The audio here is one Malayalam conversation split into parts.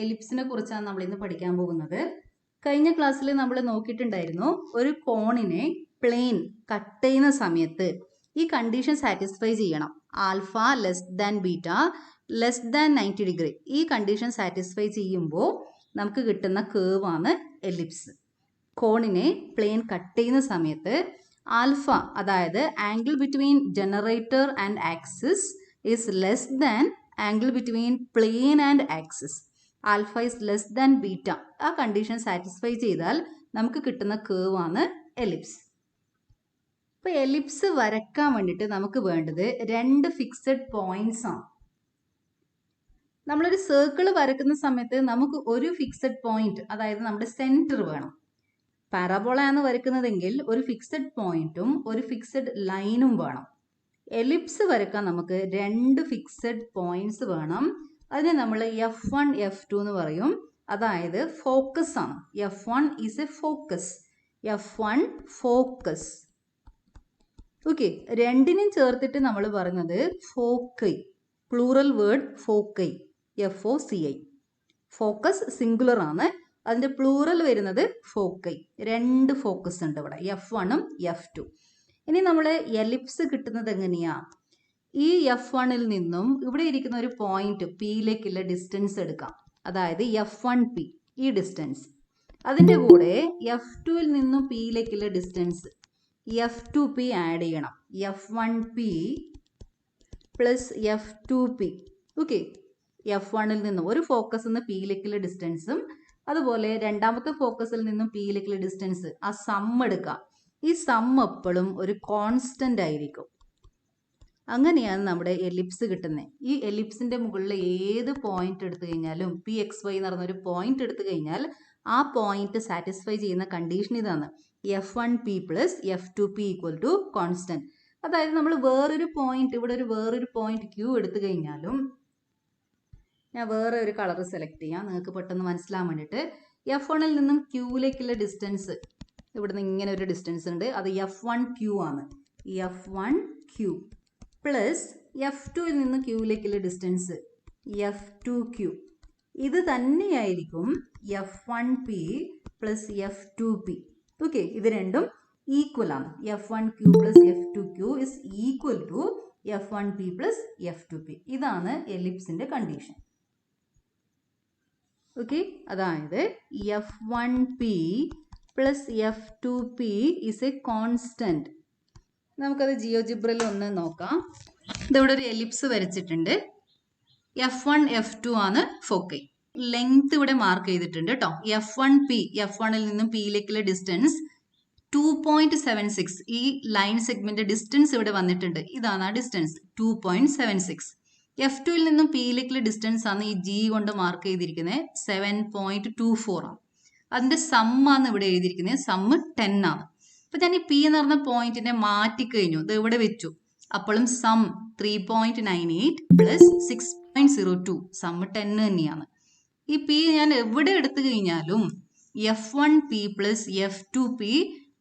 എലിപ്സിനെ കുറിച്ചാണ് നമ്മൾ ഇന്ന് പഠിക്കാൻ പോകുന്നത്. കഴിഞ്ഞ ക്ലാസ്സിൽ നമ്മൾ നോക്കിയിട്ടുണ്ടായിരുന്നു, ഒരു കോണിനെ പ്ലെയിൻ കട്ട് ചെയ്യുന്ന സമയത്ത് ഈ കണ്ടീഷൻ സാറ്റിസ്ഫൈ ചെയ്യണം. Alpha less than beta less than 90 degree. ഈ കണ്ടീഷൻ സാറ്റിസ്ഫൈ ചെയ്യുമ്പോൾ നമുക്ക് കിട്ടുന്ന കേവാണ് എലിപ്സ്. കോണിനെ പ്ലെയിൻ കട്ട് ചെയ്യുന്ന സമയത്ത് ആൽഫ, അതായത് angle between generator and axis is less than angle between plane and axis. Alpha is less than beta. ആ കണ്ടീഷൻ സാറ്റിസ്ഫൈ ചെയ്താൽ നമുക്ക് കിട്ടുന്ന കേവാണ് എലിപ്സ്. ഇപ്പോൾ എലിപ്സ് വരക്കാൻ വേണ്ടിയിട്ട് നമുക്ക് വേണ്ടത് രണ്ട് ഫിക്സഡ് പോയിന്റ്സ് ആണ്. നമ്മളൊരു സർക്കിൾ വരക്കുന്ന സമയത്ത് നമുക്ക് ഒരു ഫിക്സഡ് പോയിന്റ്, അതായത് നമ്മുടെ സെന്റർ വേണം. പാരബോളയാണ് വരക്കുന്നതെങ്കിൽ ഒരു ഫിക്സഡ് പോയിന്റും ഒരു ഫിക്സഡ് ലൈനും വേണം. എലിപ്സ് വരക്കാൻ നമുക്ക് രണ്ട് ഫിക്സഡ് പോയിന്റ്സ് വേണം. അതിനെ നമ്മൾ F1 F2 എന്ന് പറയും. അതായത് ഫോക്കസ് ആണ്. F1 is A focus. F1 focus. Okay, രണ്ടിനും ചേർത്തിട്ട് നമ്മൾ പറയുന്നത് foci. Plural word foci, FOCI. Focus singular ആണ്, അതിന്റെ പ്ലൂറൽ വരുന്നത് ഫോക്കൈ. രണ്ട് ഫോക്കസ് ഉണ്ട് ഇവിടെ, F1ഉം F2. ഇനി നമ്മൾ എലിപ്സ് കിട്ടുന്നത് എങ്ങനെയാ? ഈ F1ൽ നിന്നും ഇവിടെ ഇരിക്കുന്ന ഒരു പോയിന്റ് Pയിലേക്കുള്ള ഡിസ്റ്റൻസ് എടുക്കാം. അതായത് F1P, ഈ ഡിസ്റ്റൻസ്. അതിന്റെ കൂടെ F2ൽ നിന്നും Pയിലേക്കുള്ള ഡിസ്റ്റൻസ് F2P ആഡ് ചെയ്യണം. F1P plus F2P. ഓക്കെ, F1ൽ നിന്നും ഒരു ഫോക്കസിൽ നിന്ന് Pയിലേക്കുള്ള ഡിസ്റ്റൻസും അതുപോലെ രണ്ടാമത്തെ ഫോക്കസിൽ നിന്നും Pയിലേക്കുള്ള ഡിസ്റ്റൻസ്, ആ സം എടുക്കാം. ഈ സം എപ്പോഴും ഒരു കോൺസ്റ്റന്റ് ആയിരിക്കും. അങ്ങനെയാണ് നമ്മുടെ എലിപ്സ് കിട്ടുന്നത്. ഈ എലിപ്സിന്റെ മുകളിൽ ഏത് പോയിന്റ് എടുത്തു കഴിഞ്ഞാലും PXY എന്ന് പറഞ്ഞ ഒരു പോയിന്റ് എടുത്തു കഴിഞ്ഞാൽ ആ പോയിന്റ് സാറ്റിസ്ഫൈ ചെയ്യുന്ന കണ്ടീഷൻ ഇതാണ്, F1P plus F2P equal to constant. അതായത് നമ്മൾ വേറൊരു പോയിന്റ്, ഇവിടെ വേറൊരു പോയിന്റ് Q എടുത്തു കഴിഞ്ഞാലും, ഞാൻ വേറെ ഒരു കളർ സെലക്ട് ചെയ്യാം നിങ്ങൾക്ക് പെട്ടെന്ന് മനസ്സിലാൻ വേണ്ടിയിട്ട്. F1ൽ നിന്നും Qയിലേക്കുള്ള ഡിസ്റ്റൻസ്, ഇവിടുന്ന് ഇങ്ങനെ ഒരു ഡിസ്റ്റൻസ് ഉണ്ട്, അത് F1Q ആണ്. F1Q പ്ലസ് F2ൽ നിന്ന് Qയിലേക്കുള്ള ഡിസ്റ്റൻസ് F2Q. ഇത് തന്നെയായിരിക്കും F1P പ്ലസ് F2P. ഓക്കെ, ഇത് രണ്ടും ഈക്വൽ ആണ്. F1Q plus F2Q is equal to F1P plus F2P. ഇതാണ് എലിപ്സിന്റെ കണ്ടീഷൻ. ഓക്കെ, അതായത് F1P plus F2P is A constant. നമുക്കത് ജിയോജിബ്രയിൽ ഒന്ന് നോക്കാം. ഇതിവിടെ ഒരു എലിപ്സ് വരച്ചിട്ടുണ്ട്. F1 F2 ആണ് ഫോക്കൈ. ലെങ്ത് ഇവിടെ മാർക്ക് ചെയ്തിട്ടുണ്ട് കേട്ടോ. F1P, F1ൽ നിന്നും Pയിലേക്കുള്ള ഡിസ്റ്റൻസ് 2.76. ഈ ലൈൻ സെഗ്മെന്റ് ഡിസ്റ്റൻസ് ഇവിടെ വന്നിട്ടുണ്ട്. ഇതാണ് ആ ഡിസ്റ്റൻസ് 2.76. F2ൽ നിന്നും Pയിലേക്കുള്ള ഡിസ്റ്റൻസ് ആണ് ഈ G കൊണ്ട് മാർക്ക് ചെയ്തിരിക്കുന്നത്, 7.24 ആണ്. അതിന്റെ സമ്മാണ് ഇവിടെ എഴുതിയിരിക്കുന്നത്, സമ്മ് 10 ആണ്. അപ്പൊ ഞാൻ ഈ P എന്ന് പറഞ്ഞ പോയിന്റിനെ മാറ്റിക്കഴിഞ്ഞു, ഇത് ഇവിടെ വെച്ചു. അപ്പോഴും സം 3.98 പ്ലസ് 6.02, സമ്മ് 10 തന്നെയാണ്. ഈ P ഞാൻ എവിടെ എടുത്തു കഴിഞ്ഞാലും F1P പ്ലസ് F2P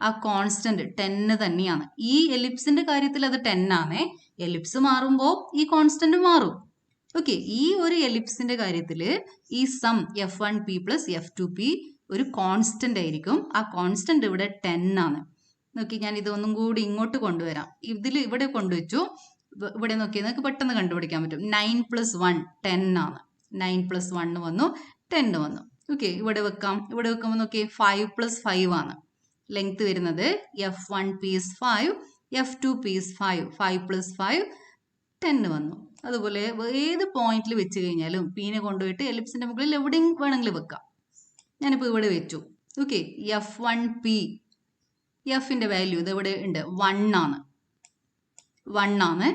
ആ കോൺസ്റ്റന്റ് 10 തന്നെയാണ്. ഈ എലിപ്സിന്റെ കാര്യത്തിൽ അത് 10 ആണ്. എലിപ്സ് മാറുമ്പോൾ ഈ കോൺസ്റ്റന്റ് മാറും. ഓക്കെ, ഈ ഒരു എലിപ്സിന്റെ കാര്യത്തിൽ ഈ സം F1P പ്ലസ് F2P ഒരു കോൺസ്റ്റന്റ് ആയിരിക്കും. ആ കോൺസ്റ്റന്റ് ഇവിടെ 10 ആണ്. നോക്കി, ഞാൻ ഇതൊന്നും കൂടി ഇങ്ങോട്ട് കൊണ്ടുവരാം. ഇതിൽ ഇവിടെ കൊണ്ടുവച്ചു, ഇവിടെ നോക്കി നിങ്ങൾക്ക് പെട്ടെന്ന് കണ്ടുപിടിക്കാൻ പറ്റും. 9 പ്ലസ് 1 10 ആണ്. 9 പ്ലസ് 1 വന്നു, 10 വന്നു. ഓക്കെ, ഇവിടെ വെക്കാം. ഇവിടെ വെക്കുമ്പോൾ നോക്കി 5 പ്ലസ് 5 ആണ് ലെങ്ത് വരുന്നത്. F1P is 5, F2P is 5. 5 plus 5 10 വന്നു. അതുപോലെ ഏത് പോയിന്റിൽ വെച്ച് കഴിഞ്ഞാലും Pനെ കൊണ്ടുപോയിട്ട് എലിപ്സിന്റെ മുകളിൽ എവിടെയും വേണമെങ്കിലും വെക്കാം. ഞാനിപ്പോൾ ഇവിടെ വെച്ചു. ഓക്കെ, F1P, എഫിന്റെ വാല്യൂ ഇത് ഇവിടെ ഉണ്ട്, 1 ആണ്. 1 ആണ്.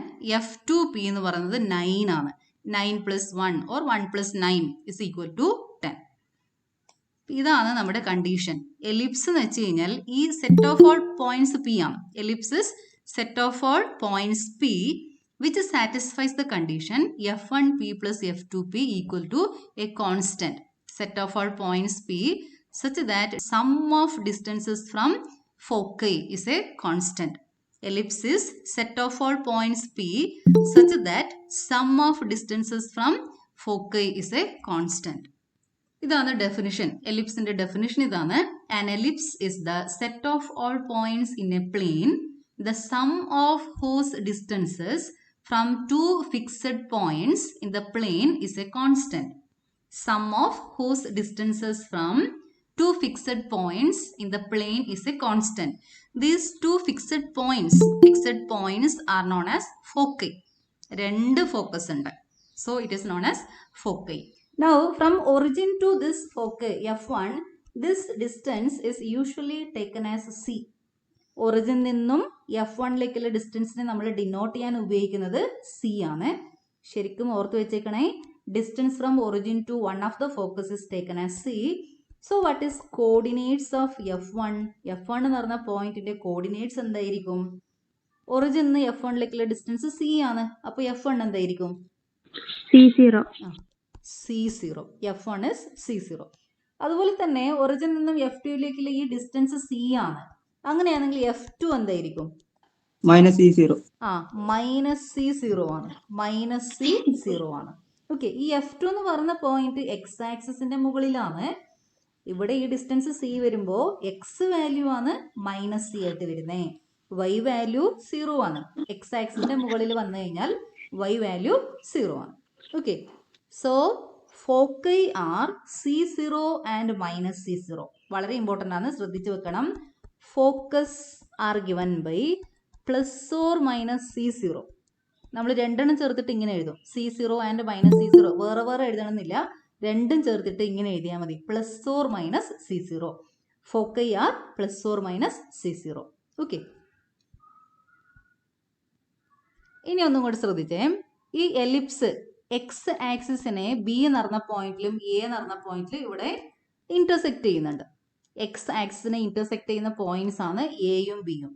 F2P എന്ന് പറയുന്നത് 9 ആണ്. 9 plus 1 or 1 plus 9 is equal to 10. ഇതാണ് നമ്മുടെ കണ്ടീഷൻ. എലിപ്സ് എന്ന് വെച്ച് കഴിഞ്ഞാൽ ഈ set of all points P ആണ്. Ellipse is set of all points P which satisfies the condition F1P plus F2P equal to a constant. Set of all points P such that sum of distances from foci is a constant. Ellipse is set of all points P such that sum of distances from foci is a constant. ഇതാണ് ഡെഫിനിഷൻ. എലിപ്സിന്റെ ഡെഫിനിഷൻ ഇതാണ്. An ellipse is the set of all points in a plane, the sum of whose distances from two fixed points in the plane is a constant. Sum of whose distances from two fixed points in the plane is a constant. These two fixed points are known as foci. രണ്ട് ഫോക്കസ് ഉണ്ട്. So it is known as foci. Now from origin to this foci F1, this distance is usually taken as C. Origin നിന്നും F1ലേക്കുള്ള ഡിസ്റ്റൻസിനെ നമ്മൾ ഡിനോട്ട് ചെയ്യാൻ ഉപയോഗിക്കുന്നത് C ആണ്. ശരിക്കും ഓർത്ത് വെച്ചേക്കണേ, distance from origin to one of the focus is taken as C. So what is coordinates of F1? F1 എന്ന് പറഞ്ഞ പോയിന്റിന്റെ കോർഡിനേറ്റ്സ് എന്തായിരിക്കും? ഒറിജിൻ നിന്ന് F1ലേക്കുള്ള ഡിസ്റ്റൻസ് C ആണ്. അപ്പൊ F1 എന്തായിരിക്കും? C0. C0. F1 is C0. അതുപോലെ തന്നെ ഒറിജിൻ നിന്നും F2ലേക്കുള്ള ഈ ഡിസ്റ്റൻസ് C ആണ്. അങ്ങനെയാണെങ്കിൽ F2 എന്തായിരിക്കും? -C0. -C0 ആണ്. -C0 ആണ്. ഓക്കെ, ഈ F2 എന്ന് പറയുന്ന പോയിന്റ് എക്സ് ആക്സിസിന്റെ മുകളിലാണ്. ഇവിടെ ഈ ഡിസ്റ്റൻസ് C വരുമ്പോൾ എക്സ് വാല്യൂ ആണ് -C ആയിട്ട് വരുന്നത്. y വാല്യൂ 0 ആണ്. എക്സ് ആക്സിസിന്റെ മുകളിൽ വന്നു കഴിഞ്ഞാൽ y വാല്യൂ 0 ആണ്. Okay, so foci are C0 and -C0. വളരെ ഇമ്പോർട്ടൻ്റ് ആണ്, ശ്രദ്ധിച്ചു വെക്കണം. Focus are given by +or-C0. നമ്മൾ രണ്ടെണ്ണം ചേർത്തിട്ട് ഇങ്ങനെ എഴുതും, C0 ആൻഡ് -C0. വേറെ വേറെ എഴുതണമെന്നില്ല, രണ്ടും ചേർത്തിട്ട് ഇങ്ങനെ എഴുതിയാൽ മതി, +or-C0. Foci R +or-C0. Okay, ഇനി ഒന്നും കൂടി ശ്രദ്ധിച്ചേ. ഈ എലിപ്സ് എക്സ് ആക്സിസിനെ ബി എന്ന് പറഞ്ഞ പോയിന്റിലും എ എന്ന് പറഞ്ഞ പോയിന്റിലും ഇവിടെ ഇന്റർസെക്ട് ചെയ്യുന്നുണ്ട്. എക്സ് ആക്സിസിനെ ഇന്റർസെക്ട് ചെയ്യുന്ന പോയിന്റ്സ് ആണ് എയും ബിയും.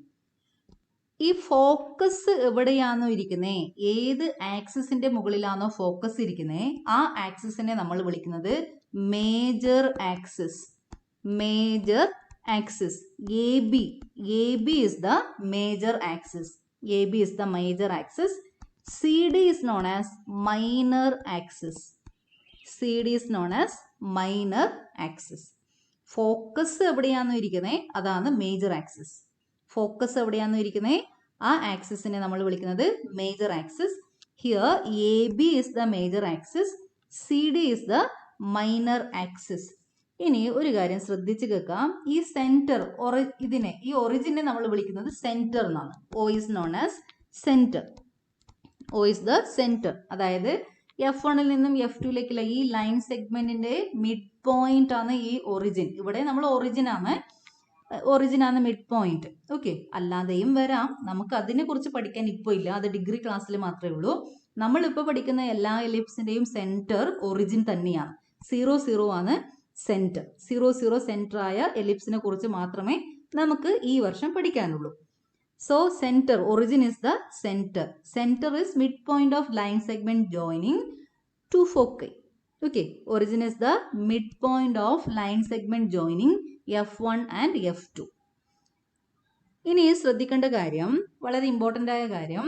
ഈ ഫോക്കസ് എവിടെയാണോ ഇരിക്കുന്നത്, ഏത് ആക്സിസിന്റെ മുകളിലാണോ ഫോക്കസ് ഇരിക്കുന്നത്, ആ ആക്സിസിനെ നമ്മൾ വിളിക്കുന്നത് major axis. Major axis AB is the major axis. AB is the major axis. CD is known as minor axis. CD is known as minor axis. Focus എവിടെയാണോ ഇരിക്കുന്നത് അതാണ് മേജർ ആക്സിസ്. ഫോക്കസ് എവിടെയാണോ ഇരിക്കുന്നത് ആ ആക്സിസിനെ നമ്മൾ വിളിക്കുന്നത് major axis. Here AB is the major axis, CD is the minor axis. ഇനി ഒരു കാര്യം ശ്രദ്ധിച്ചു കേൾക്കാം. ഈ സെന്റർ ഈ ഒറിജിനെ നമ്മൾ വിളിക്കുന്നത് സെന്റർ എന്നാണ്. O is known as center. O is the center. അതായത് F1ൽ നിന്നും F2ലേക്കുള്ള ഈ ലൈൻ സെഗ്മെന്റിന്റെ മിഡ് പോയിന്റ് ആണ് ഈ ഒറിജിൻ. ഇവിടെ നമ്മൾ ഒറിജിൻ ആണ് മിഡ് പോയിന്റ്. ഓക്കെ, അല്ലാതെയും വരാം, നമുക്ക് അതിനെ കുറിച്ച് പഠിക്കാൻ ഇപ്പോൾ ഇല്ല, അത് ഡിഗ്രി ക്ലാസ്സിൽ മാത്രമേ ഉള്ളൂ. നമ്മൾ ഇപ്പോൾ പഠിക്കുന്ന എല്ലാ എലിപ്സിന്റെയും സെന്റർ ഒറിജിൻ തന്നെയാണ്. 0 ആണ് സെന്റർ. 0 സെന്റർ ആയ എലിപ്സിനെ കുറിച്ച് മാത്രമേ നമുക്ക് ഈ വർഷം പഠിക്കാനുള്ളൂ. So center, origin is the center. Center is midpoint of line segment joining two foci. Okay, origin is the midpoint of line segment joining F1 and F2. ഇനി ശ്രദ്ധിക്കേണ്ട കാര്യം, വളരെ ഇമ്പോർട്ടൻ്റ് ആയ കാര്യം,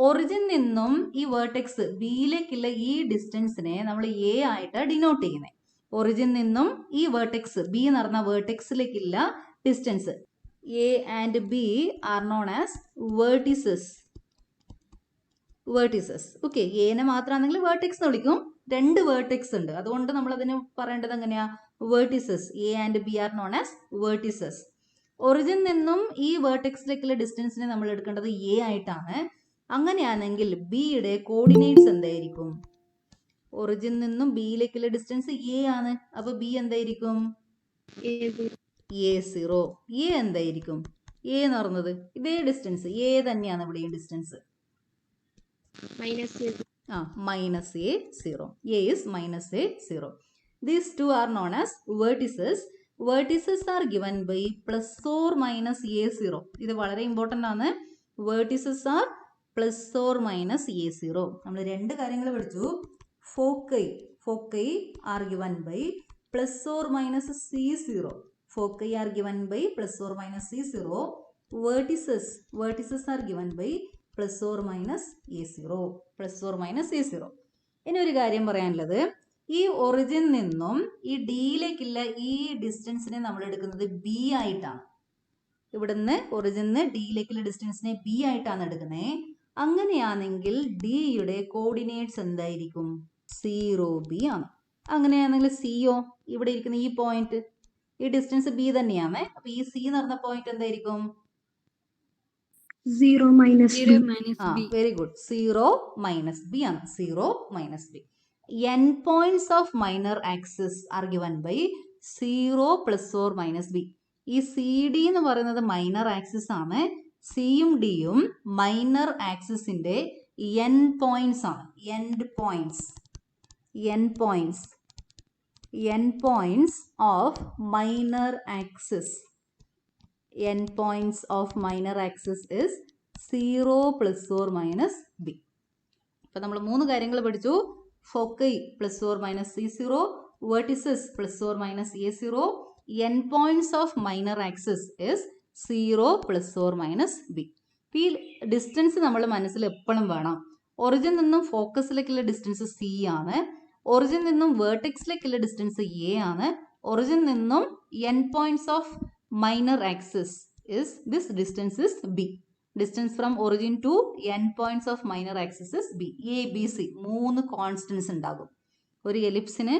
ഒറിജിൻ നിന്നും ഈ വേർട്ടെക്സ് ബിയിലേക്കുള്ള ഈ ഡിസ്റ്റൻസിനെ നമ്മൾ എ ആയിട്ട് ഡിനോട്ട് ചെയ്യുന്നത്. ഒറിജിൻ നിന്നും ഈ വേർട്ടെക്സ് ബി എന്ന് പറഞ്ഞ വേർട്ടെക്സിലേക്കുള്ള distance A and B are known as vertices. Okay, എനെ മാത്രമാണെങ്കിൽ വേർട്ടെക്സ് എന്ന് വിളിക്കും. രണ്ട് വേർട്ടെക്സ് ഉണ്ട്, അതുകൊണ്ട് നമ്മൾ അതിന് പറയേണ്ടത് എങ്ങനെയാ? Vertices. A and B are known as vertices. Origin നിന്നും ഈ വേർട്ടെക്സിലേക്കുള്ള ഡിസ്റ്റൻസിനെ നമ്മൾ എടുക്കേണ്ടത് A ആയിട്ടാണ്. അങ്ങനെയാണെങ്കിൽ ബിയുടെ കോർഡിനേറ്റ്സ് എന്തായിരിക്കും? ഒറിജിൻ നിന്നും ബിയിലേക്കുള്ള ഡിസ്റ്റൻസ് A ആണ്, അപ്പൊ ബി എന്തായിരിക്കും? A0. A എന്തായിരിക്കും? A എന്ന് പറഞ്ഞത് ഇതേ ഡിസ്റ്റൻസ് A തന്നെയാണ് ഇവിടെയും distance. -A0. A is -A0. These two are known as vertices. Vertices are given by +or-A0. ഇത് വളരെ ഇമ്പോർട്ടൻ്റ് ആണ്. Vertices are +or-A0. നമ്മൾ രണ്ട് കാര്യങ്ങൾ പഠിച്ചു. Foci are given by +or-C0. Foci are given by +or-C0. Vertices are given by +or-A0. ഇനി ഒരു കാര്യം പറയാനുള്ളത്, ഈ ഒറിജിൻ നിന്നും ഈ ഡിയിലേക്കുള്ള ഈ ഡിസ്റ്റൻസിനെ നമ്മൾ എടുക്കുന്നത് ബി ആയിട്ടാണ്. ഇവിടുന്ന് ഒറിജിന് ഡിയിലേക്കുള്ള ഡിസ്റ്റൻസിനെ ബി ആയിട്ടാണ് എടുക്കുന്നത്. അങ്ങനെയാണെങ്കിൽ ഡിയുടെ കോർഡിനേറ്റ്സ് എന്തായിരിക്കും? 0B ആണ്. അങ്ങനെയാണെങ്കിൽ സിയോ ഇവിടെ ഇരിക്കുന്ന ഈ പോയിന്റ്, ഈ ഡിസ്റ്റൻസ് ബി തന്നെയാണ്. അപ്പൊ ഈ സി എന്ന് പറഞ്ഞ പോയിന്റ് എന്തായിരിക്കും? 0 minus b. Very good. 0 minus B ആണ്. 0 minus B. End points of minor axis are given by 0 plus or minus B. ഈ സി ഡി എന്ന് പറയുന്നത് മൈനർ ആക്സിസ് ആണ്. സിയും ഡിയും മൈനർ ആക്സിസിന്റെ എൻ പോയിന്റ്സ് ആണ്. End points. End points. End points of minor axis. N points of minor axis is 0 plus or minus b. അപ്പോൾ നമ്മൾ 3 കാര്യങ്ങൾ പഠിച്ചു. Foci plus or minus C0, vertices plus or minus A0, n points of minor axis is 0 plus or minus b. ഈ ഡിസ്റ്റൻസ് നമ്മൾ മനസ്സിൽ എപ്പോഴും വേണം. ഒറിജിൻ നിന്നും ഫോക്കസിലേക്കുള്ള ഡിസ്റ്റൻസ് C ആണ്. ഒറിജിൻ നിന്നും വേർട്ടെക്സിലേക്കുള്ള ഡിസ്റ്റൻസ് A ആണ്. ഒറിജിൻ നിന്നും n points of minor axis is this distance is b. Distance from origin to n points of minor axis is b. A, B, C 3 constants ഉണ്ടാകും. ഒരു എലിപ്സിന്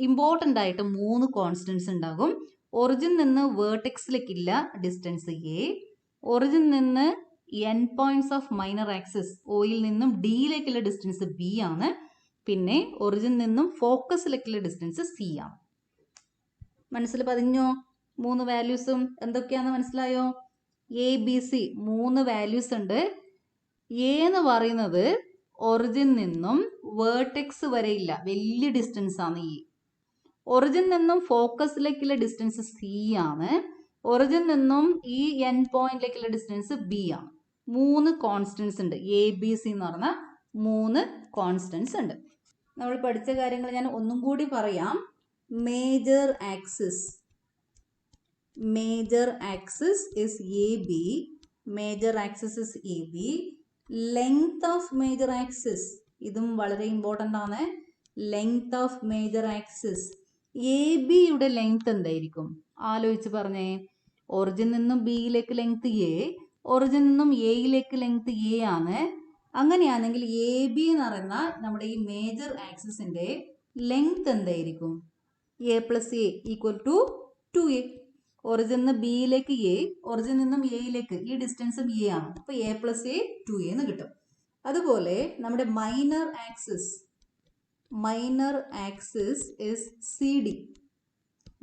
ഇമ്പോർട്ടൻ്റ് ആയിട്ട് 3 കോൺസ്റ്റൻസ് ഉണ്ടാകും. ഒറിജിൻ നിന്ന് വേർട്ടെക്സിലേക്കില്ല ഡിസ്റ്റൻസ് A, ഒറിജിൻ നിന്ന് n points of minor axis oil നിന്നും ഡിയിലേക്കുള്ള ഡിസ്റ്റൻസ് B ആണ്. പിന്നെ ഒറിജിൻ നിന്നും ഫോക്കസിലേക്കുള്ള ഡിസ്റ്റൻസ് C ആണ്. മനസ്സിൽ പതിഞ്ഞോ? 3 വാല്യൂസും എന്തൊക്കെയാണെന്ന് മനസ്സിലായോ? എ ബി സി 3 വാല്യൂസ് ഉണ്ട്. എ എന്ന് പറയുന്നത് ഒറിജിൻ നിന്നും വേർട്ടെക്സ് വരെ ഇല്ല, വലിയ ഡിസ്റ്റൻസ് ആണ് ഈ. ഒറിജിൻ നിന്നും ഫോക്കസിലേക്കുള്ള ഡിസ്റ്റൻസ് സി ആണ്. ഒറിജിൻ നിന്നും ഈ എൻ പോയിന്റിലേക്കുള്ള ഡിസ്റ്റൻസ് ബി ആണ്. 3 കോൺസ്റ്റൻസ് ഉണ്ട്. എ ബി സി എന്ന് പറഞ്ഞ 3 കോൺസ്റ്റൻസ് ഉണ്ട്. നമ്മൾ പഠിച്ച കാര്യങ്ങൾ ഞാൻ ഒന്നും കൂടി പറയാം. Major axis. Major axis is AB. Major axis is AB. Length of major axis. ഇതും വളരെ ഇമ്പോർട്ടൻ്റ് ആണ്. Length of major axis. AB യുടെ ലെങ്ത് എന്തായിരിക്കും? ആലോചിച്ച് പറഞ്ഞേ. ഒറിജിൻ നിന്നും ബിയിലേക്ക് ലെങ്ത് A, ഒറിജിൻ നിന്നും എയിലേക്ക് ലെങ്ത് A ആണ്. അങ്ങനെയാണെങ്കിൽ എ ബി എന്ന് പറയുന്ന നമ്മുടെ ഈ മേജർ ആക്സിസിന്റെ ലെങ്ത് എന്തായിരിക്കും? A plus A equal to 2A. Origin നിന്ന് ബിയിലേക്ക് എ, ഒറിജിൻ നിന്നും എയിലേക്ക് ഈ ഡിസ്റ്റൻസും എ ആണ്. അപ്പോൾ എ പ്ലസ് എ 2A എന്ന് കിട്ടും. അതുപോലെ നമ്മുടെ minor axis. Minor axis is C D.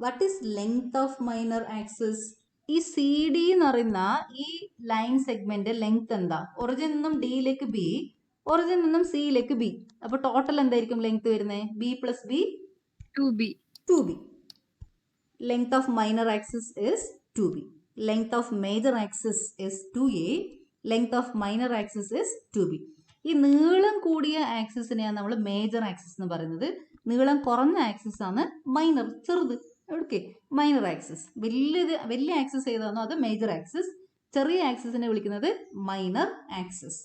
What is length of minor axis? ഈ സി ഡി എന്ന് പറയുന്ന ഈ ലൈൻ സെഗ്മെന്റ് ലെങ്ത് എന്താ? ഒറിജിൻ നിന്നും ഡിയിലേക്ക് ബി, ഒറിജിൻ നിന്നും സിയിലേക്ക് ബി. അപ്പോൾ ടോട്ടൽ എന്തായിരിക്കും ലെങ്ത് വരുന്നത്? B plus B 2B. Length of minor axis is 2B. Length of major axis is 2A. Length of minor axis is 2B. ഈ നീളം കൂടിയ ആക്സിസിനെയാണ് നമ്മൾ മേജർ ആക്സിസ് എന്ന് പറയുന്നത്. നീളം കുറഞ്ഞ ആക്സിസ് ആണ് മൈനർ, ചെറുത്. Okay, minor axis. വലിയ ആക്സിസ് ഏതാണോ അത് മേജർ ആക്സിസ്. ചെറിയ ആക്സിസിനെ വിളിക്കുന്നത് മൈനർ ആക്സിസ്.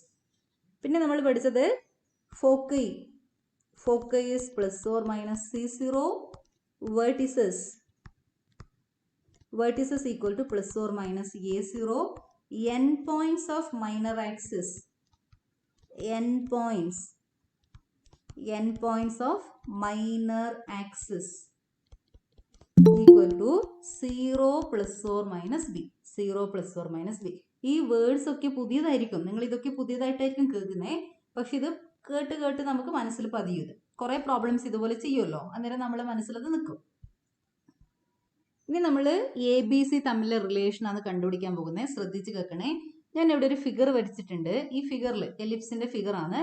പിന്നെ നമ്മൾ പഠിച്ചത് foci. Foci is plus or minus C0. Vertices equal to plus or minus A0. N points of minor axis. N points of minor axis equal to 0 plus or minus b. 0 plus or minus b. ഈ വേർഡ്സ് ഒക്കെ പുതിയതായിരിക്കും. നിങ്ങൾ ഇതൊക്കെ പുതിയതായിട്ടായിരിക്കും കേൾക്കുന്നത്. പക്ഷെ ഇത് കേട്ട് കേട്ട് നമുക്ക് മനസ്സിൽ പതിയും. കുറേ പ്രോബ്ലംസ് ഇതുപോലെ ചെയ്യുമല്ലോ, അന്നേരം നമ്മളെ മനസ്സിലത് നിൽക്കും. ഇനി നമ്മൾ എ ബി സി തമ്മിലുള്ള റിലേഷൻ ആണ് കണ്ടുപിടിക്കാൻ പോകുന്നത്. ശ്രദ്ധിച്ച് കേൾക്കണേ. ഞാൻ ഇവിടെ ഒരു ഫിഗർ വരച്ചിട്ടുണ്ട്. ഈ ഫിഗറിൽ എലിപ്സിന്റെ ഫിഗർ ആണ്.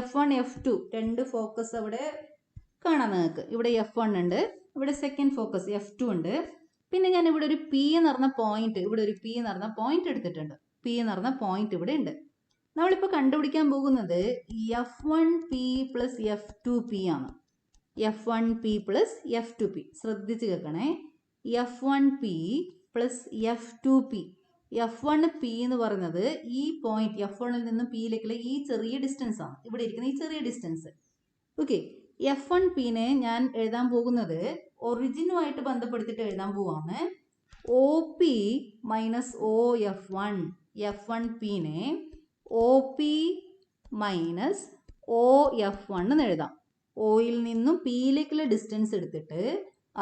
F1 F2 രണ്ട് ഫോക്കസ് അവിടെ കാണാം നിങ്ങൾക്ക്. ഇവിടെ F1 ഉണ്ട്, ഇവിടെ സെക്കൻഡ് ഫോക്കസ് F2 ഉണ്ട്. പിന്നെ ഞാൻ ഇവിടെ ഒരു P എന്ന് പറഞ്ഞ പോയിന്റ്, ഇവിടെ ഒരു P എന്ന് പറഞ്ഞ പോയിന്റ് എടുത്തിട്ടുണ്ട്. P എന്ന് പറഞ്ഞ പോയിന്റ് ഇവിടെ ഉണ്ട്. നമ്മളിപ്പോൾ കണ്ടുപിടിക്കാൻ പോകുന്നത് F1P പ്ലസ് F2P ആണ്. F1P plus F2P. ശ്രദ്ധിച്ച് കേൾക്കണേ. F1P plus F2P. F1P എന്ന് പറയുന്നത് ഈ പോയിന്റ് F1ൽ നിന്നും പിയിലേക്കുള്ള ഈ ചെറിയ ഡിസ്റ്റൻസ് ആണ്. ഇവിടെ ഇരിക്കുന്ന ഈ ചെറിയ ഡിസ്റ്റൻസ്. ഓക്കെ, F1P ഞാൻ എഴുതാൻ പോകുന്നത് ഒറിജിനുമായിട്ട് ബന്ധപ്പെടുത്തിയിട്ട് എഴുതാൻ പോവാണ്. OP minus OF1, F1P OP minus OF1 എന്ന് എഴുതാം. ഓയിൽ നിന്നും പിയിലേക്കുള്ള ഡിസ്റ്റൻസ് എടുത്തിട്ട്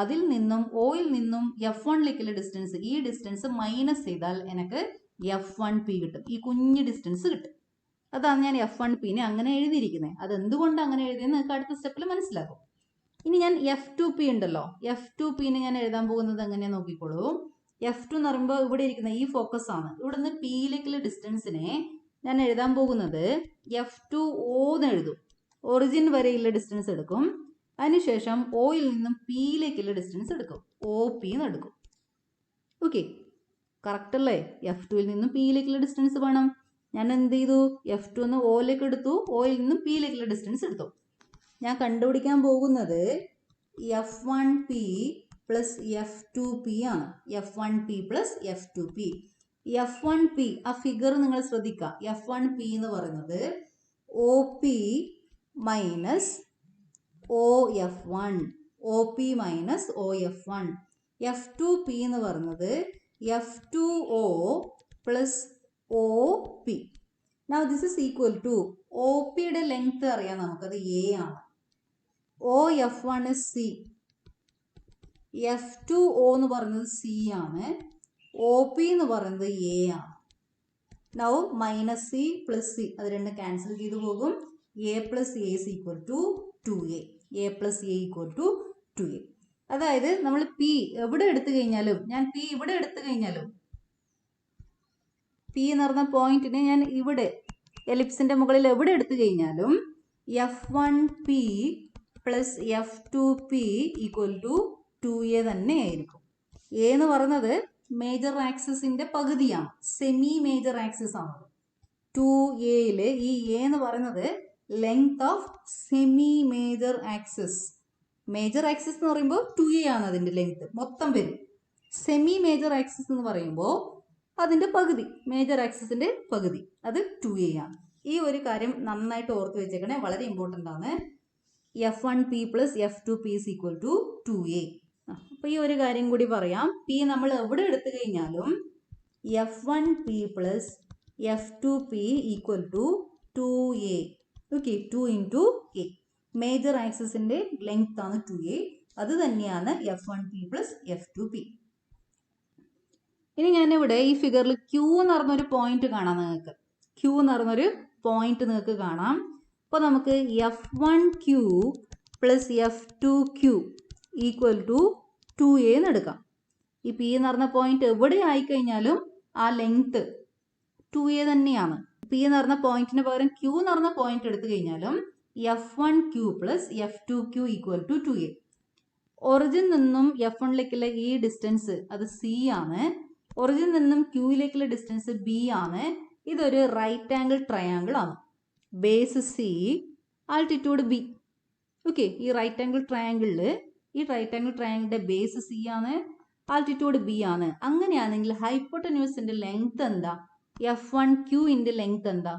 അതിൽ നിന്നും ഓയിൽ നിന്നും F1ലേക്കുള്ള ഡിസ്റ്റൻസ്, ഈ ഡിസ്റ്റൻസ് മൈനസ് ചെയ്താൽ എനിക്ക് F1P കിട്ടും. ഈ കുഞ്ഞ് ഡിസ്റ്റൻസ് കിട്ടും. അതാണ് ഞാൻ F1P അങ്ങനെ എഴുതിയിരിക്കുന്നത്. അത് എന്തുകൊണ്ട് അങ്ങനെ എഴുതിയെന്ന് നിങ്ങൾക്ക് അടുത്ത സ്റ്റെപ്പിൽ മനസ്സിലാക്കും. ഇനി ഞാൻ F2P ഉണ്ടല്ലോ, F2P ഞാൻ എഴുതാൻ പോകുന്നത് എങ്ങനെയാ നോക്കിക്കോളൂ. F2 എന്ന് പറയുമ്പോൾ ഇവിടെ ഇരിക്കുന്ന ഈ ഫോക്കസ് ആണ്. ഇവിടുന്ന് പിയിലേക്കുള്ള ഡിസ്റ്റൻസിനെ ഞാൻ എഴുതാൻ പോകുന്നത് F2O എന്ന് എഴുതും. ഒറിജിൻ വരെയുള്ള ഡിസ്റ്റൻസ് എടുക്കും. അതിനുശേഷം ഓയിൽ നിന്നും പിയിലേക്കുള്ള ഡിസ്റ്റൻസ് എടുക്കും, OP എന്ന് എടുക്കും. ഓക്കെ, കറക്റ്റ് അല്ലേ? F2ൽ നിന്നും പിയിലേക്കുള്ള ഡിസ്റ്റൻസ് വേണം. ഞാൻ എന്ത് ചെയ്തു? F2 എന്ന് ഓയിലേക്ക് എടുത്തു, ഓയിൽ നിന്നും പിയിലേക്കുള്ള ഡിസ്റ്റൻസ് എടുത്തു. ഞാൻ കണ്ടുപിടിക്കാൻ പോകുന്നത് F1P പ്ലസ് F2P ആണ്. F1P plus F2P. F1P, ആ ഫിഗർ നിങ്ങൾ ശ്രദ്ധിക്കുക. F1P എന്ന് പറയുന്നത് OP minus OF1, OP minus OF1. F2P എന്ന് പറയുന്നത് F2O plus OP. Now this is equal to OPയുടെ ലെങ്ത് അറിയാം നമുക്കത് A ആണ്. OF1 is C. F2O എന്ന് പറയുന്നത് C ആണ്. OP എന്ന് പറയുന്നത് A ആണ്. Now minus C plus C അത് രണ്ട് ക്യാൻസൽ ചെയ്തു പോകും. A plus A is equal to 2A. A plus A equal to 2A. അതായത് നമ്മൾ P എവിടെ എടുത്തു കഴിഞ്ഞാലും, ഞാൻ P ഇവിടെ എടുത്തു കഴിഞ്ഞാലും, P എന്ന് പറഞ്ഞ പോയിന്റിനെ ഞാൻ ഇവിടെ എലിപ്സിന്റെ മുകളിൽ എവിടെ എടുത്തു കഴിഞ്ഞാലും F1P plus F2P equal to 2A തന്നെ ആയിരിക്കും. A എന്ന് പറയുന്നത് മേജർ ആക്സിസിന്റെ പകുതിയാണ്, സെമി മേജർ ആക്സിസ് ആണ്. 2Aയില് ഈ A എന്ന് പറയുന്നത് length of semi major axis. Major axis എന്ന് പറയുമ്പോൾ 2A ആണ് അതിന്റെ ലെങ്ത് മൊത്തം വരും. സെമി മേജർ ആക്സിസ് എന്ന് പറയുമ്പോൾ അതിന്റെ പകുതി, മേജർ ആക്സിസിന്റെ പകുതി, അത് 2A ആണ്. ഈ ഒരു കാര്യം നന്നായിട്ട് ഓർത്ത് വെച്ചേക്കണേ, വളരെ ഇമ്പോർട്ടൻ്റ് ആണ്. F1P plus F2P is equal to 2A. അപ്പോൾ ഈ ഒരു കാര്യം കൂടി പറയാം. P നമ്മൾ എവിടെ എടുത്തു കഴിഞ്ഞാലും F1P plus F2P equal to 2A. Okay, 2 into A. Major ആക്സിസിന്റെ ലെങ്ത് ആണ് 2A. അത് തന്നെയാണ് F1P പ്ലസ് F2P. ഇനി ഞാനിവിടെ ഈ ഫിഗറിൽ Q എന്ന് പറഞ്ഞൊരു പോയിന്റ് കാണാം. നിങ്ങൾക്ക് Q എന്ന് പറഞ്ഞൊരു പോയിന്റ് നിങ്ങൾക്ക് കാണാം. അപ്പോൾ നമുക്ക് F1Q plus F2Q equal to 2A എന്ന് എടുക്കാം. ഈ P എന്ന് പറഞ്ഞ പോയിന്റ് എവിടെ ആയിക്കഴിഞ്ഞാലും ആ ലെങ്ത് 2A തന്നെയാണ്. P എന്ന് പറഞ്ഞ പോയിന്റിന് പകരം Q എന്ന് പറഞ്ഞ പോയിന്റ് എടുത്തു കഴിഞ്ഞാലും F1Q plus F2Q equal to 2A. Origin നിന്നും F1ലേക്കുള്ള ഈ ഡിസ്റ്റൻസ് അത് C ആണ്. ഒറിജിൻ നിന്നും Qയിലേക്കുള്ള ഡിസ്റ്റൻസ് B ആണ്. ഇതൊരു റൈറ്റ് ആംഗിൾ ട്രയാങ്കിൾ ആണ്. Base C, altitude B. Okay, ഈ റൈറ്റ് ആംഗിൾ ട്രയാങ്കിളിൽ ഈ റൈറ്റ് ആംഗിൾ ട്രയാങ്കിളിന്റെ ബേസ് C ആണ്, ആൾട്ടിറ്റ്യൂഡ് B ആണ്. അങ്ങനെയാണെങ്കിൽ ഹൈപ്പോട്ടന്യൂസിന്റെ ലെങ്ത് എന്താ? F1Qന്റെ ലെങ്ത് എന്താ?